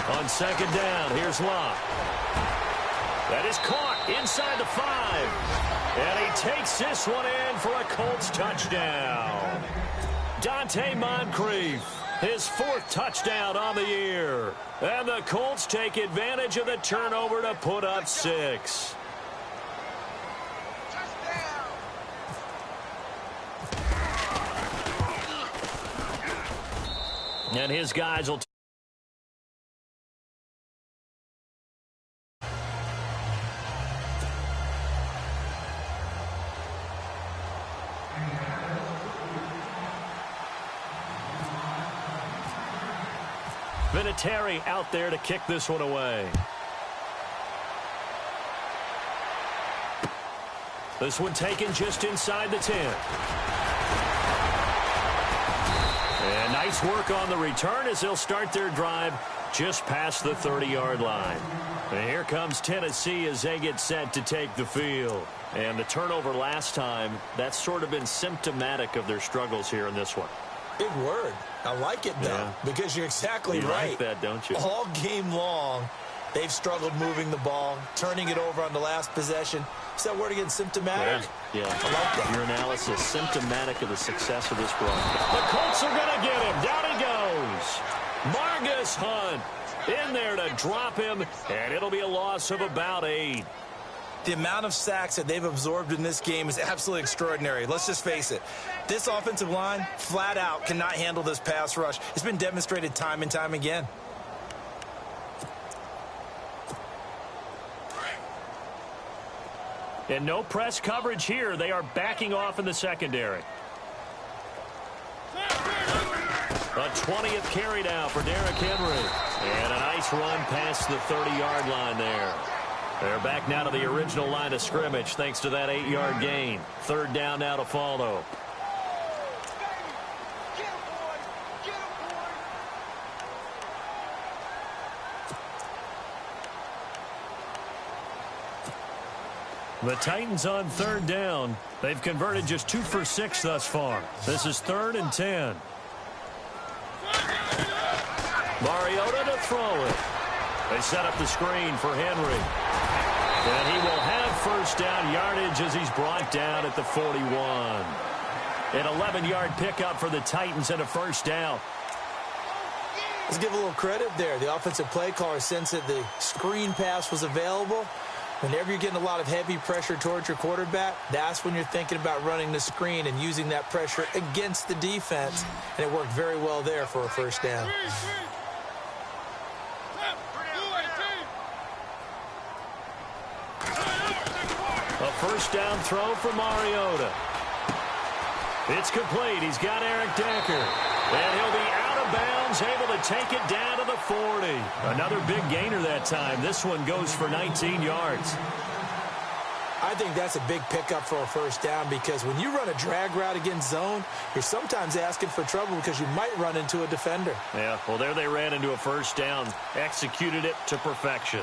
On 2nd down, here's Locke. That is caught inside the 5. And he takes this one in for a Colts touchdown. Dante Moncrief, his 4th touchdown on the year. And the Colts take advantage of the turnover to put up 6. And his guys will... Vinatieri out there to kick this one away. This one taken just inside the 10. And nice work on the return as they'll start their drive just past the 30-yard line. And here comes Tennessee as they get set to take the field. And the turnover last time, that's sort of been symptomatic of their struggles here in this one. Big word. I like it, though, because you're exactly right. You like that, don't you? All game long, they've struggled moving the ball, turning it over on the last possession. Is that word again, symptomatic? Yeah. I like that. Your analysis, symptomatic of the success of this broadcast. The Colts are going to get him. Down he goes. Margus Hunt in there to drop him, and it'll be a loss of about 8. The amount of sacks that they've absorbed in this game is absolutely extraordinary. Let's just face it. This offensive line, flat out, cannot handle this pass rush. It's been demonstrated time and time again. And no press coverage here. They are backing off in the secondary. A 20th carry now for Derrick Henry. And a nice run past the 30-yard line there. They're back now to the original line of scrimmage thanks to that 8-yard gain. Third down now to follow. The Titans on third down. They've converted just 2 for 6 thus far. This is 3rd and 10. Mariota to throw it. They set up the screen for Henry. And he will have first down yardage as he's brought down at the 41. An 11-yard pickup for the Titans and a first down. Let's give a little credit there. The offensive play caller sensed that the screen pass was available. Whenever you're getting a lot of heavy pressure towards your quarterback, that's when you're thinking about running the screen and using that pressure against the defense. And it worked very well there for a first down. A first down throw for Mariota. It's complete. He's got Eric Decker. And he'll be out of bounds, able to take it down to the 40. Another big gainer that time. This one goes for 19 yards. I think that's a big pickup for a first down because when you run a drag route against zone, you're sometimes asking for trouble because you might run into a defender. Yeah, well, there they ran into a first down. Executed it to perfection.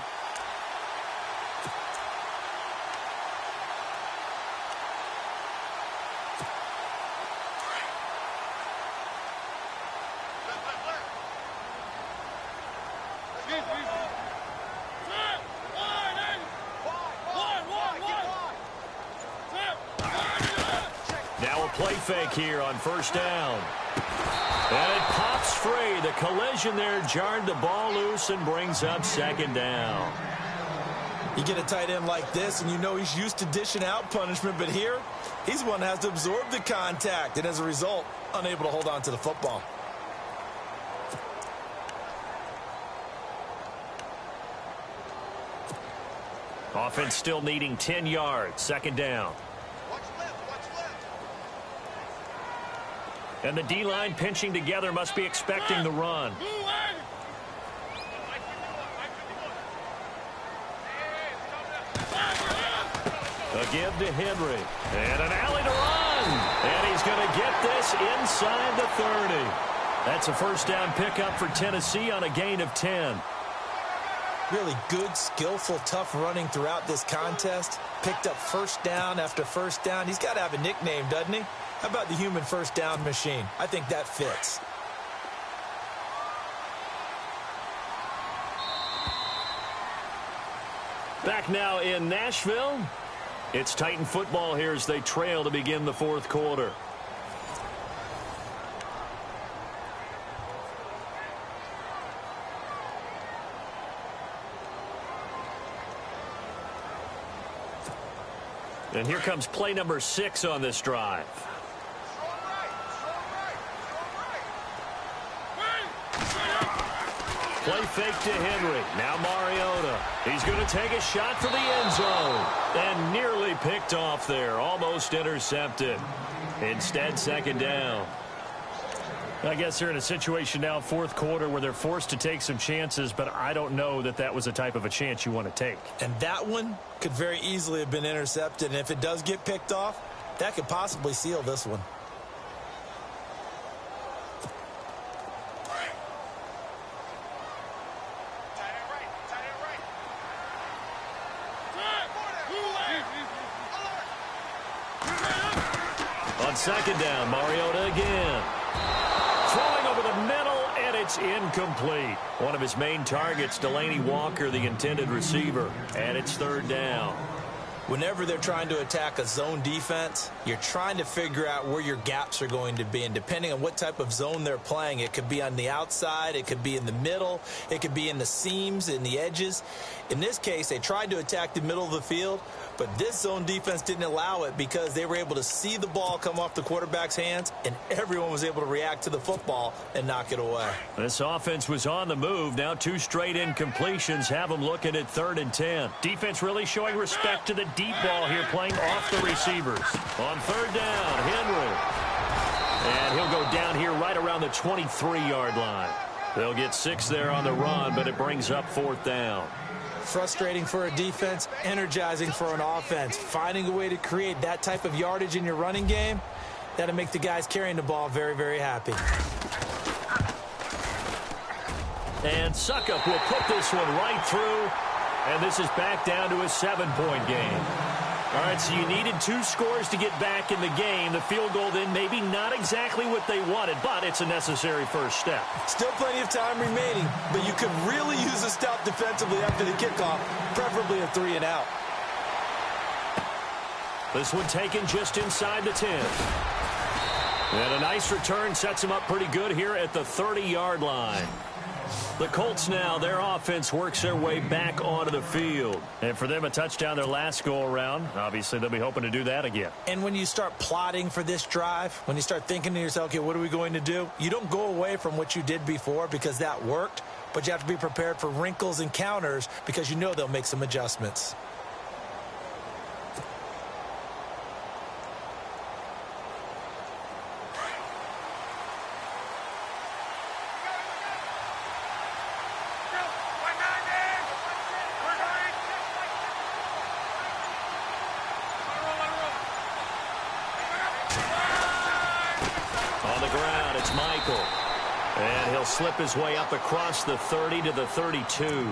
Fake here on first down. And it pops free. The collision there jarred the ball loose and brings up second down. You get a tight end like this, and you know he's used to dishing out punishment, but here, he's one that has to absorb the contact, and as a result, unable to hold on to the football. Offense still needing 10 yards. Second down. And the D-line pinching together must be expecting the run. A give to Henry. And an alley to run. And he's going to get this inside the 30. That's a first down pickup for Tennessee on a gain of 10. Really good, skillful, tough running throughout this contest. Picked up first down after first down. He's got to have a nickname, doesn't he? How about the human first down machine? I think that fits. Back now in Nashville. It's Titan football here as they trail to begin the fourth quarter. And here comes play number 6 on this drive. Play fake to Henry. Now Mariota. He's going to take a shot for the end zone. And nearly picked off there. Almost intercepted. Instead, second down. I guess they're in a situation now, fourth quarter, where they're forced to take some chances, but I don't know that that was the type of a chance you want to take. And that one could very easily have been intercepted, and if it does get picked off, that could possibly seal this one. On second down, Mariota again. Throwing over the middle, and it's incomplete. One of his main targets, Delaney Walker, the intended receiver, and it's third down. Whenever they're trying to attack a zone defense, you're trying to figure out where your gaps are going to be. And depending on what type of zone they're playing, it could be on the outside, it could be in the middle, it could be in the seams, in the edges. In this case, they tried to attack the middle of the field, but this zone defense didn't allow it because they were able to see the ball come off the quarterback's hands, and everyone was able to react to the football and knock it away. This offense was on the move. Now 2 straight incompletions have them looking at 3rd and 10. Defense really showing respect to the deep ball here, playing off the receivers. On 3rd down, Henry. And he'll go down here right around the 23-yard line. They'll get 6 there on the run, but it brings up 4th down. Frustrating for a defense, energizing for an offense. Finding a way to create that type of yardage in your running game, that'll make the guys carrying the ball very, very happy. And Suckup will put this one right through, and this is back down to a 7-point game. All right, so you needed 2 scores to get back in the game. The field goal then maybe not exactly what they wanted, but it's a necessary first step. Still plenty of time remaining, but you could really use a stop defensively after the kickoff, preferably a 3-and-out. This one taken just inside the 10. And a nice return sets him up pretty good here at the 30-yard line. The Colts now, their offense works their way back onto the field. And for them, a touchdown their last go-around. Obviously, they'll be hoping to do that again. And when you start plotting for this drive, when you start thinking to yourself, okay, what are we going to do? You don't go away from what you did before because that worked, but you have to be prepared for wrinkles and counters because you know they'll make some adjustments. And he'll slip his way up across the 30 to the 32.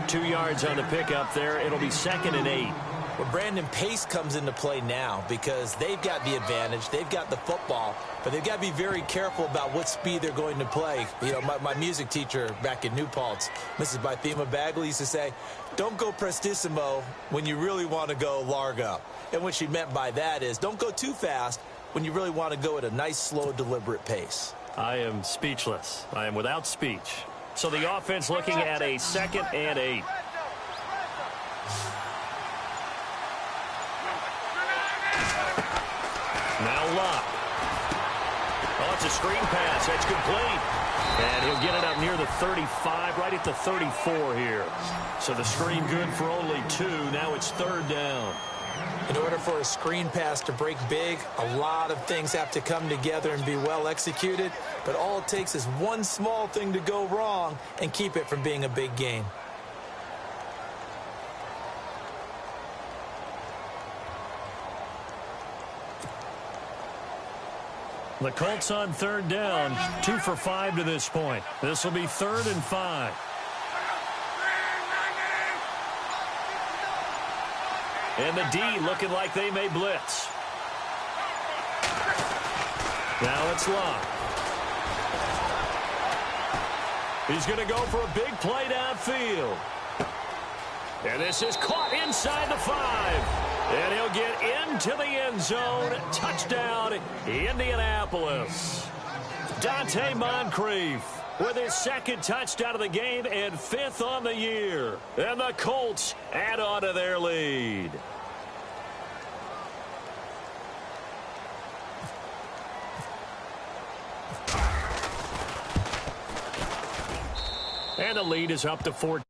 2 yards on the pickup there. It'll be 2nd and 8. Well, Brandon, pace comes into play now because they've got the advantage. They've got the football, but they've got to be very careful about what speed they're going to play. You know, my music teacher back in New Paltz, Mrs. Bythema Bagley, used to say, don't go prestissimo when you really want to go largo. And what she meant by that is don't go too fast when you really want to go at a nice, slow, deliberate pace. I am speechless. I am without speech. So the offense looking at a 2nd and 8. Now Locke. Oh, it's a screen pass. That's complete. And he'll get it up near the 35, right at the 34 here. So the screen good for only 2. Now it's 3rd down. In order for a screen pass to break big, a lot of things have to come together and be well executed. But all it takes is one small thing to go wrong and keep it from being a big gain. The Colts on 3rd down, 2 for 5 to this point. This will be 3rd and 5. And the D looking like they may blitz. Now it's Locke. He's going to go for a big play downfield. And this is caught inside the 5. And he'll get into the end zone. Touchdown, Indianapolis. Dante Moncrief with his 2nd touchdown of the game and 5th on the year. And the Colts add on to their lead. And the lead is up to 14.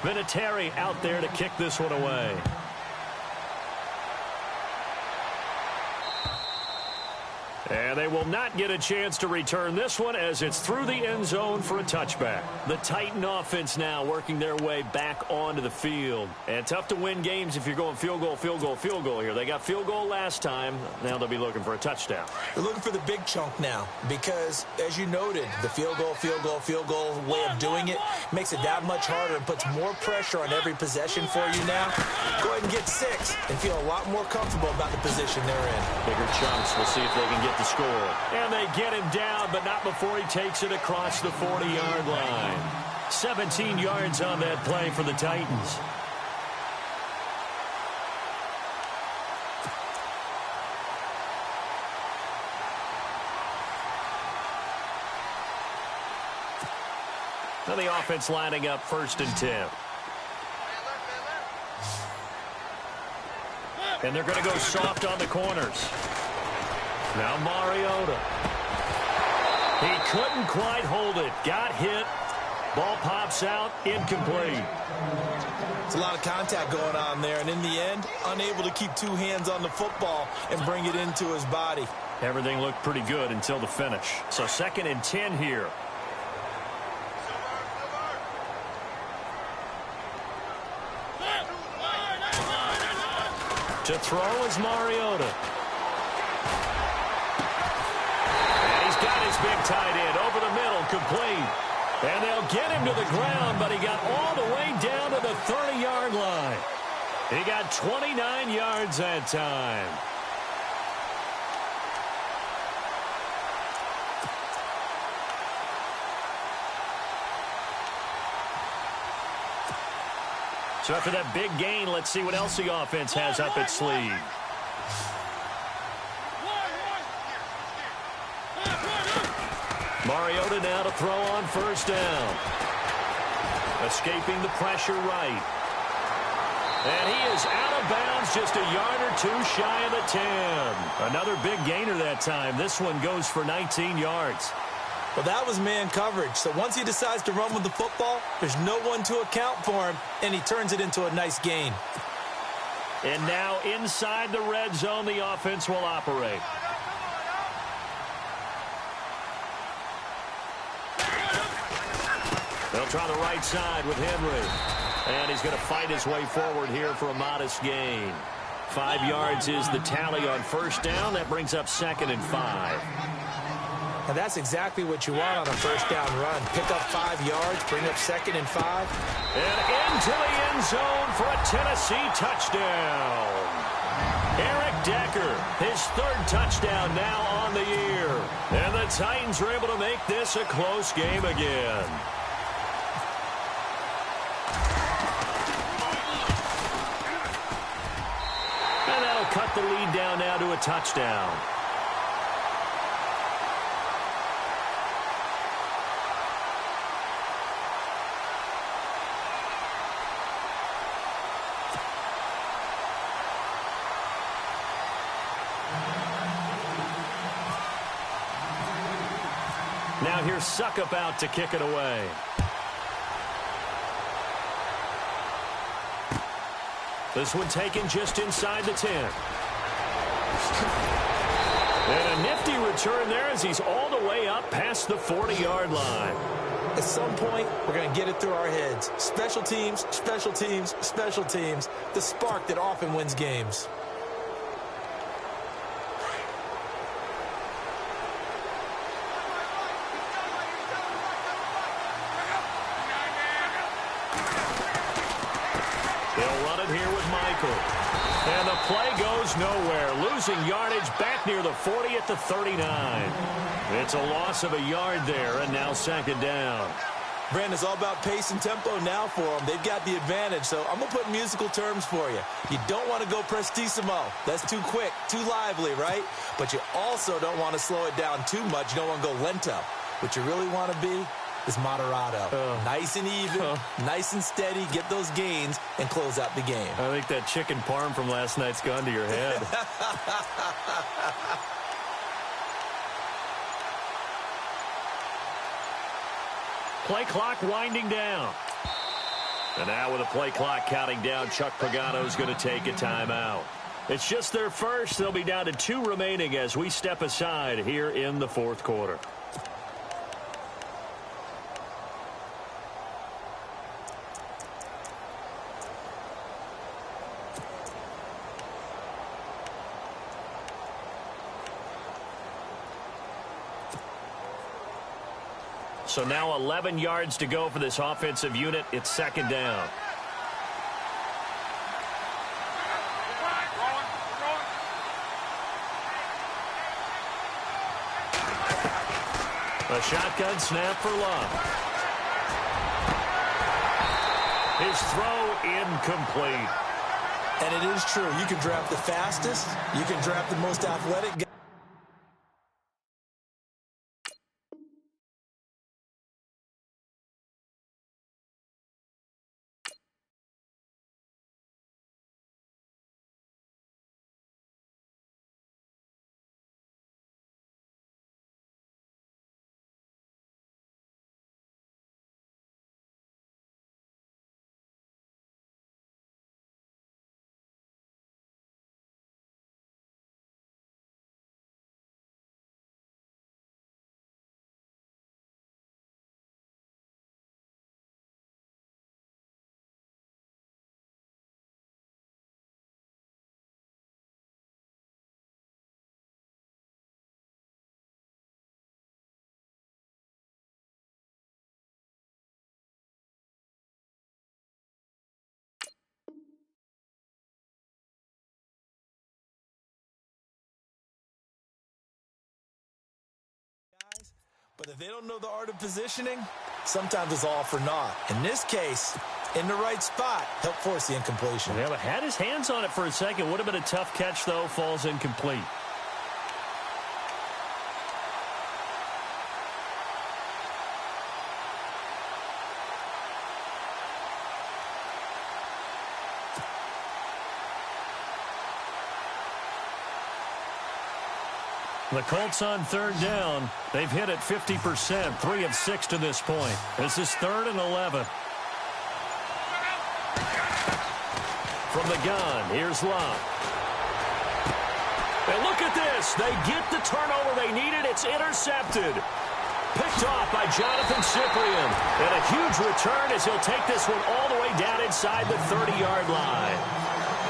Vinatieri out there to kick this one away. And they will not get a chance to return this one as it's through the end zone for a touchback. The Titan offense now working their way back onto the field. And tough to win games if you're going field goal, field goal, field goal here. They got field goal last time. Now they'll be looking for a touchdown. They're looking for the big chunk now because, as you noted, the field goal, field goal, field goal way of doing it makes it that much harder and puts more pressure on every possession for you now. Go ahead and get 6 and feel a lot more comfortable about the position they're in. Bigger chunks. We'll see if they can get the score. And they get him down, but not before he takes it across the 40-yard line. 17 yards on that play for the Titans. Now the offense lining up 1st and 10. And they're going to go soft on the corners. Now Mariota. He couldn't quite hold it. Got hit. Ball pops out. Incomplete. It's a lot of contact going on there, and in the end, unable to keep 2 hands on the football and bring it into his body. Everything looked pretty good until the finish. So 2nd and 10 here. To throw is Mariota. And he's got his big tight end over the middle, complete. And they'll get him to the ground, but he got all the way down to the 30-yard line. He got 29 yards that time. So after that big gain, let's see what else the offense has up its sleeve. Mariota now to throw on 1st down. Escaping the pressure right. And he is out of bounds just a yard or 2 shy of the 10. Another big gainer that time. This one goes for 19 yards. Well, that was man coverage. So once he decides to run with the football, there's no one to account for him, and he turns it into a nice gain. And now inside the red zone, the offense will operate. They'll try the right side with Henry. And he's going to fight his way forward here for a modest gain. 5 yards is the tally on 1st down. That brings up 2nd and 5. And that's exactly what you want on a 1st down run. Pick up 5 yards, bring up 2nd and 5. And into the end zone for a Tennessee touchdown. Eric Decker, his 3rd touchdown now on the year. And the Titans are able to make this a close game again. And that'll cut the lead down now to a touchdown. Now here's Suckup out to kick it away. This one taken just inside the 10. And a nifty return there as he's all the way up past the 40-yard line. At some point, we're going to get it through our heads. Special teams, special teams, special teams. The spark that often wins games. They'll run it here with Michael. And the play goes nowhere. Losing yardage back near the 40 at the 39. It's a loss of a yard there, and now 2nd down. Brandon, it's all about pace and tempo now for them. They've got the advantage, so I'm going to put musical terms for you. You don't want to go prestissimo. That's too quick, too lively, right? But you also don't want to slow it down too much. You don't want to go lento. What you really want to be is moderato. Nice and even, nice and steady, get those gains, and close out the game. I think that chicken parm from last night's gone to your head. Play clock winding down. And now with the play clock counting down, Chuck Pagano's going to take a timeout. It's just their first. They'll be down to 2 remaining as we step aside here in the fourth quarter. So now 11 yards to go for this offensive unit. It's second down. A shotgun snap for Love. His throw incomplete. And it is true. You can draft the fastest. You can draft the most athletic guy. But if they don't know the art of positioning, sometimes it's all for naught. In this case, in the right spot, help force the incompletion. Yeah, but had his hands on it for a second. Would have been a tough catch, though. Falls incomplete. The Colts on third down. They've hit it 50%, 3 of 6 to this point. This is 3rd and 11. From the gun, here's Love. And look at this. They get the turnover they needed. It's intercepted. Picked off by Jonathan Cyprien. And a huge return as he'll take this one all the way down inside the 30-yard line.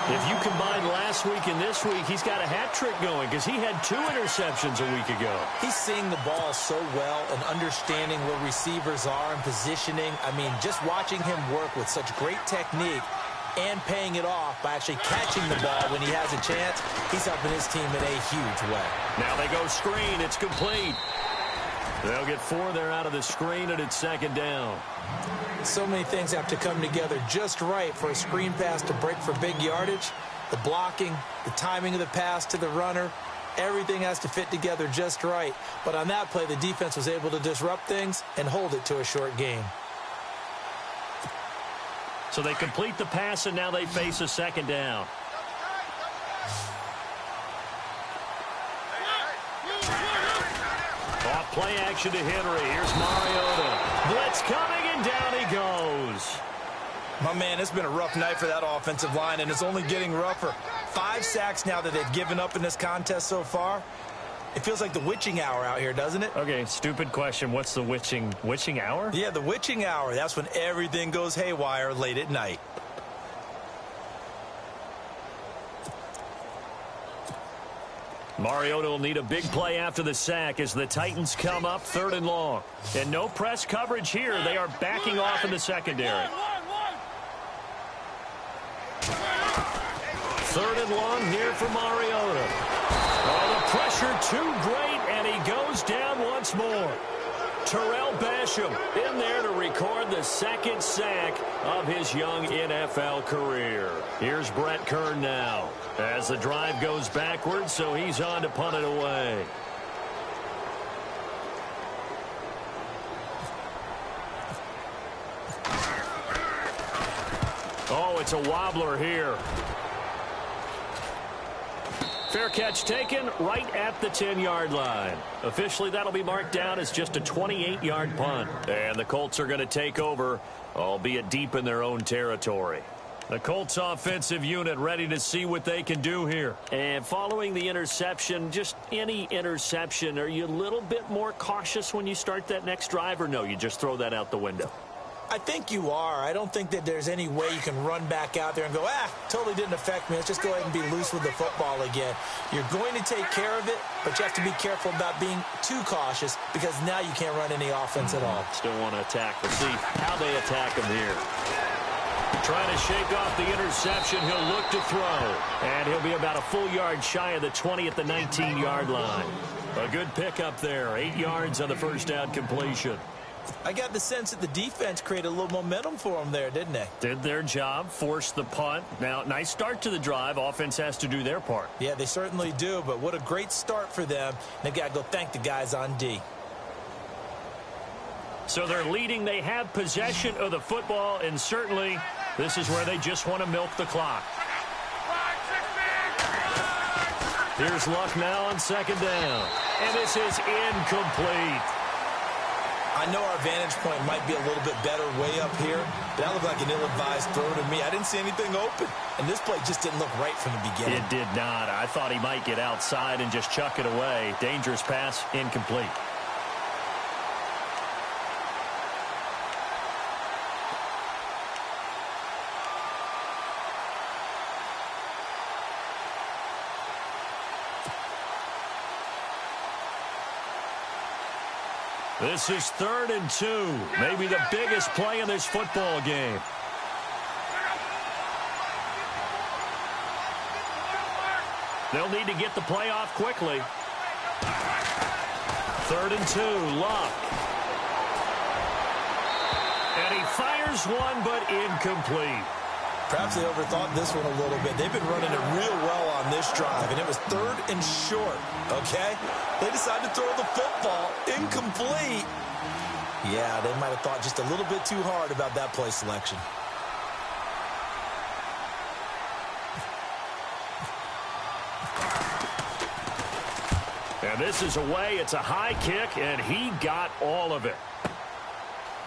If you combine last week and this week, he's got a hat trick going because he had 2 interceptions a week ago. He's seeing the ball so well and understanding where receivers are and positioning. I mean, just watching him work with such great technique and paying it off by actually catching the ball when he has a chance, he's helping his team in a huge way. Now they go screen. It's complete. They'll get 4 there out of the screen, and it's second down. So many things have to come together just right for a screen pass to break for big yardage. The blocking, the timing of the pass to the runner, everything has to fit together just right. But on that play, the defense was able to disrupt things and hold it to a short game. So they complete the pass, and now they face a second down. Off play action to Henry. Here's Mariota. Blitz coming, and down he goes. My man, it's been a rough night for that offensive line, and it's only getting rougher. 5 sacks now that they've given up in this contest so far. It feels like the witching hour out here, doesn't it? Okay, stupid question. What's the witching hour? Yeah, the witching hour. That's when everything goes haywire late at night. Mariota will need a big play after the sack as the Titans come up 3rd and long. And no press coverage here. They are backing off in the secondary. 3rd and long here for Mariota. Oh, the pressure too great, and he goes down once more. Terrell Basham in there to record the 2nd sack of his young NFL career. Here's Brett Kern now as the drive goes backwards, so he's on to punt it away. Oh, it's a wobbler here. Fair catch taken right at the 10-yard line. Officially, that'll be marked down as just a 28-yard punt. And the Colts are going to take over albeit deep in their own territory. The Colts offensive unit ready to see what they can do here. And following the interception, just any interception, are you a little bit more cautious when you start that next drive, or no, you just throw that out the window? I think you are. I don't think that there's any way you can run back out there and go, totally didn't affect me. Let's just go ahead and be loose with the football again. You're going to take care of it, but you have to be careful about being too cautious because now you can't run any offense at all. Still want to attack. We'll see how they attack him here. Trying to shake off the interception. He'll look to throw. And he'll be about a full yard shy of the 20 at the 19-yard line. A good pickup there. 8 yards on the first down completion. I got the sense that the defense created a little momentum for them there, didn't they? Did their job, forced the punt. Now, nice start to the drive. Offense has to do their part. Yeah, they certainly do, but what a great start for them. They've got to go thank the guys on D. So they're leading. They have possession of the football, and certainly this is where they just want to milk the clock. Here's Luck now on second down, and this is incomplete. I know our vantage point might be a little bit better way up here, but that looked like an ill-advised throw to me. I didn't see anything open, and this play just didn't look right from the beginning. It did not. I thought he might get outside and just chuck it away. Dangerous pass, incomplete. This is 3rd and 2. Maybe the biggest play in this football game. They'll need to get the play off quickly. 3rd and 2, Luck. And he fires one, but incomplete. Perhaps they overthought this one a little bit. They've been running it real well on this drive, and it was 3rd and short, okay? They decided to throw the football incomplete. Yeah, they might have thought just a little bit too hard about that play selection. And this is away. It's a high kick, and he got all of it.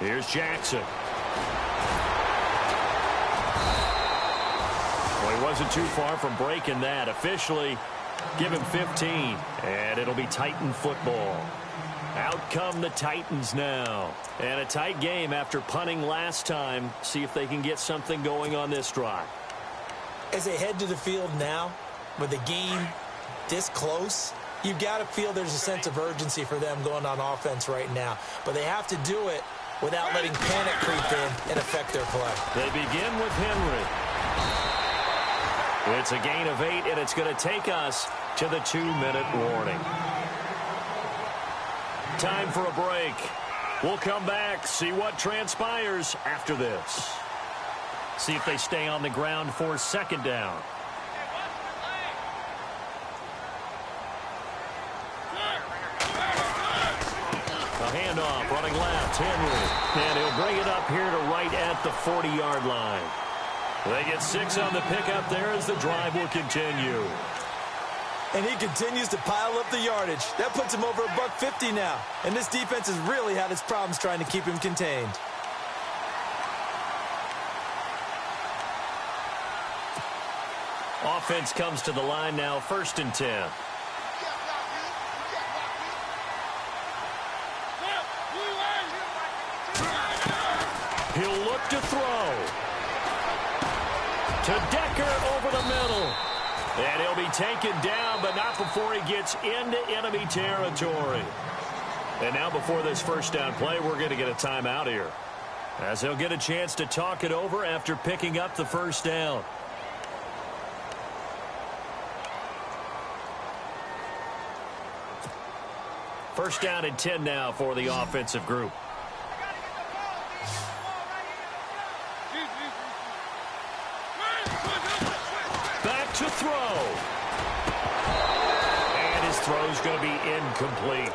Here's Jackson. Well, he wasn't too far from breaking that. Officially, give him 15, and it'll be Titan football. Out come the Titans now. And a tight game after punting last time. See if they can get something going on this drive. As they head to the field now, with the game this close, you've got to feel there's a sense of urgency for them going on offense right now. But they have to do it without letting panic creep in and affect their play. They begin with Henry. It's a gain of 8, and it's going to take us to the 2-minute warning. Time for a break. We'll come back, see what transpires after this. See if they stay on the ground for 2nd down. A handoff, running left, Henry. And he'll bring it up here to right at the 40-yard line. They get 6 on the pickup there as the drive will continue. And he continues to pile up the yardage. That puts him over $150 now. And this defense has really had its problems trying to keep him contained. Offense comes to the line now, 1st and 10. He'll look to throw. To Decker over the middle. And he'll be taken down, but not before he gets into enemy territory. And now before this 1st down play, we're going to get a timeout here, as he'll get a chance to talk it over after picking up the 1st down. First down and 10 now for the offensive group. Back to throw. And his throw's going to be incomplete.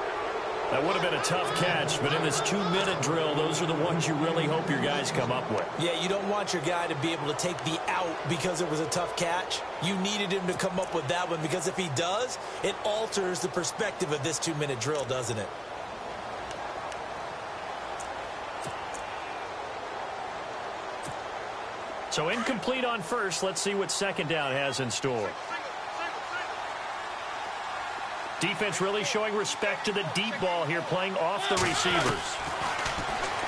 That would have been a tough catch, but in this 2-minute drill, those are the ones you really hope your guys come up with. Yeah, you don't want your guy to be able to take the out because it was a tough catch. You needed him to come up with that one, because if he does, it alters the perspective of this 2-minute drill, doesn't it? So incomplete on first. Let's see what second down has in store. Defense really showing respect to the deep ball here, playing off the receivers.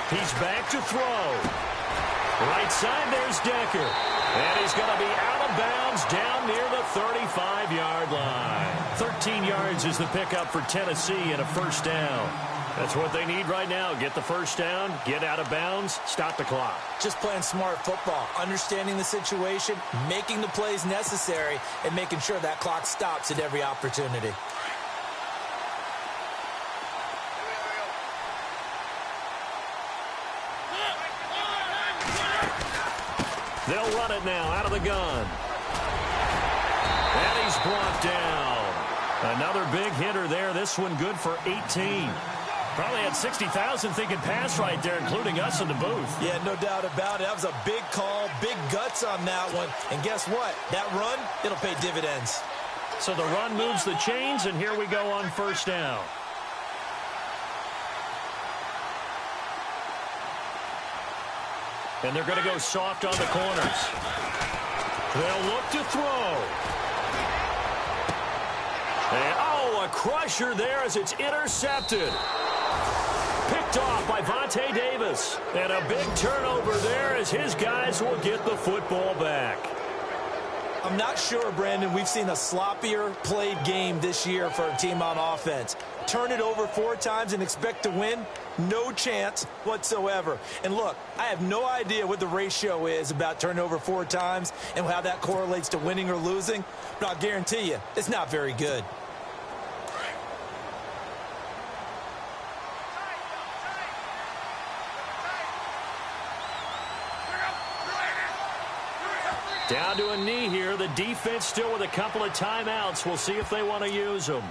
He's back to throw. Right side, there's Decker. And he's going to be out of bounds down near the 35-yard line. 13 yards is the pickup for Tennessee and a first down. That's what they need right now. Get the first down, get out of bounds, stop the clock. Just playing smart football, understanding the situation, making the plays necessary, and making sure that clock stops at every opportunity. They'll run it now out of the gun. And he's brought down. Another big hitter there. This one good for 18. Probably had 60,000 thinking pass right there, including us in the booth. Yeah, no doubt about it. That was a big call, big guts on that one. And guess what? That run, it'll pay dividends. So the run moves the chains, and here we go on first down. And they're going to go soft on the corners. They'll look to throw. And, oh, a crusher there as it's intercepted. Picked off by Vontae Davis. And a big turnover there as his guys will get the football back. I'm not sure, Brandon, we've seen a sloppier played game this year for a team on offense. Turn it over 4 times and expect to win? No chance whatsoever. And look, I have no idea what the ratio is about turning over 4 times and how that correlates to winning or losing, but I'll guarantee you it's not very good. Down to a knee here. The defense still with a couple of timeouts. We'll see if they want to use them.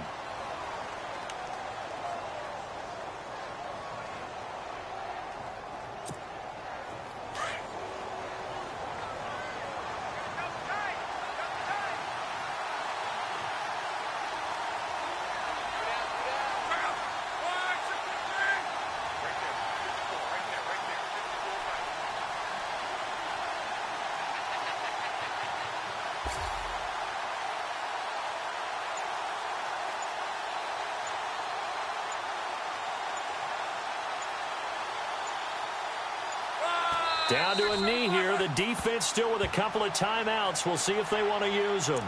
Down to a knee here. The defense still with a couple of timeouts. We'll see if they want to use them.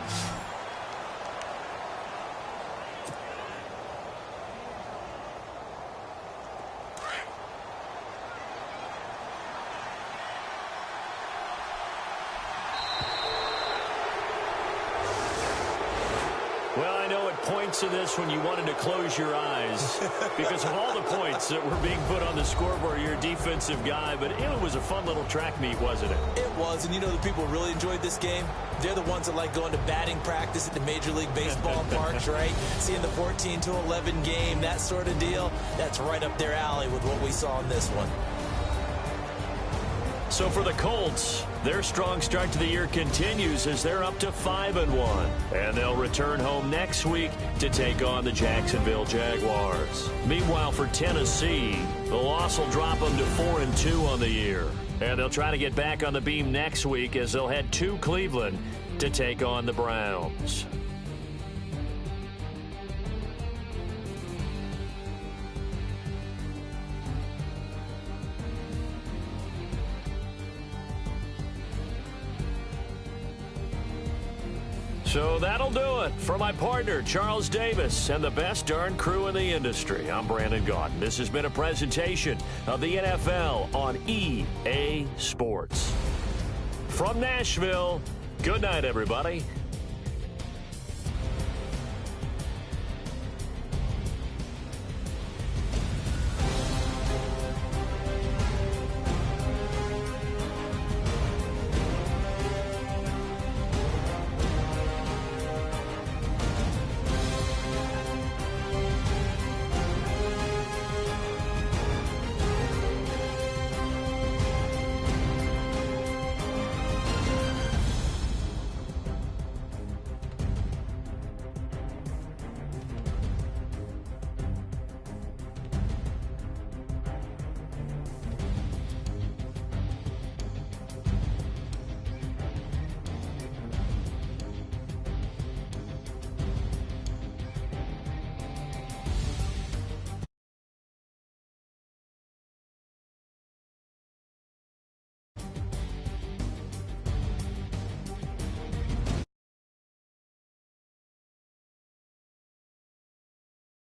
Well, I know it points to this when you wanted to close your eyes because of all the points that were being put on the scoreboard. You're a defensive guy, but it was a fun little track meet, wasn't it? It was, and you know the people really enjoyed this game? They're the ones that like going to batting practice at the Major League Baseball parks, right? Seeing the 14-11 game, that sort of deal, that's right up their alley with what we saw in this one. So for the Colts, their strong start to the year continues as they're up to 5-1. And they'll return home next week to take on the Jacksonville Jaguars. Meanwhile, for Tennessee, the loss will drop them to 4-2 on the year. And they'll try to get back on the beam next week as they'll head to Cleveland to take on the Browns. So that'll do it. For my partner, Charles Davis, and the best darn crew in the industry, I'm Brandon Gaudin. This has been a presentation of the NFL on EA Sports. From Nashville, good night, everybody.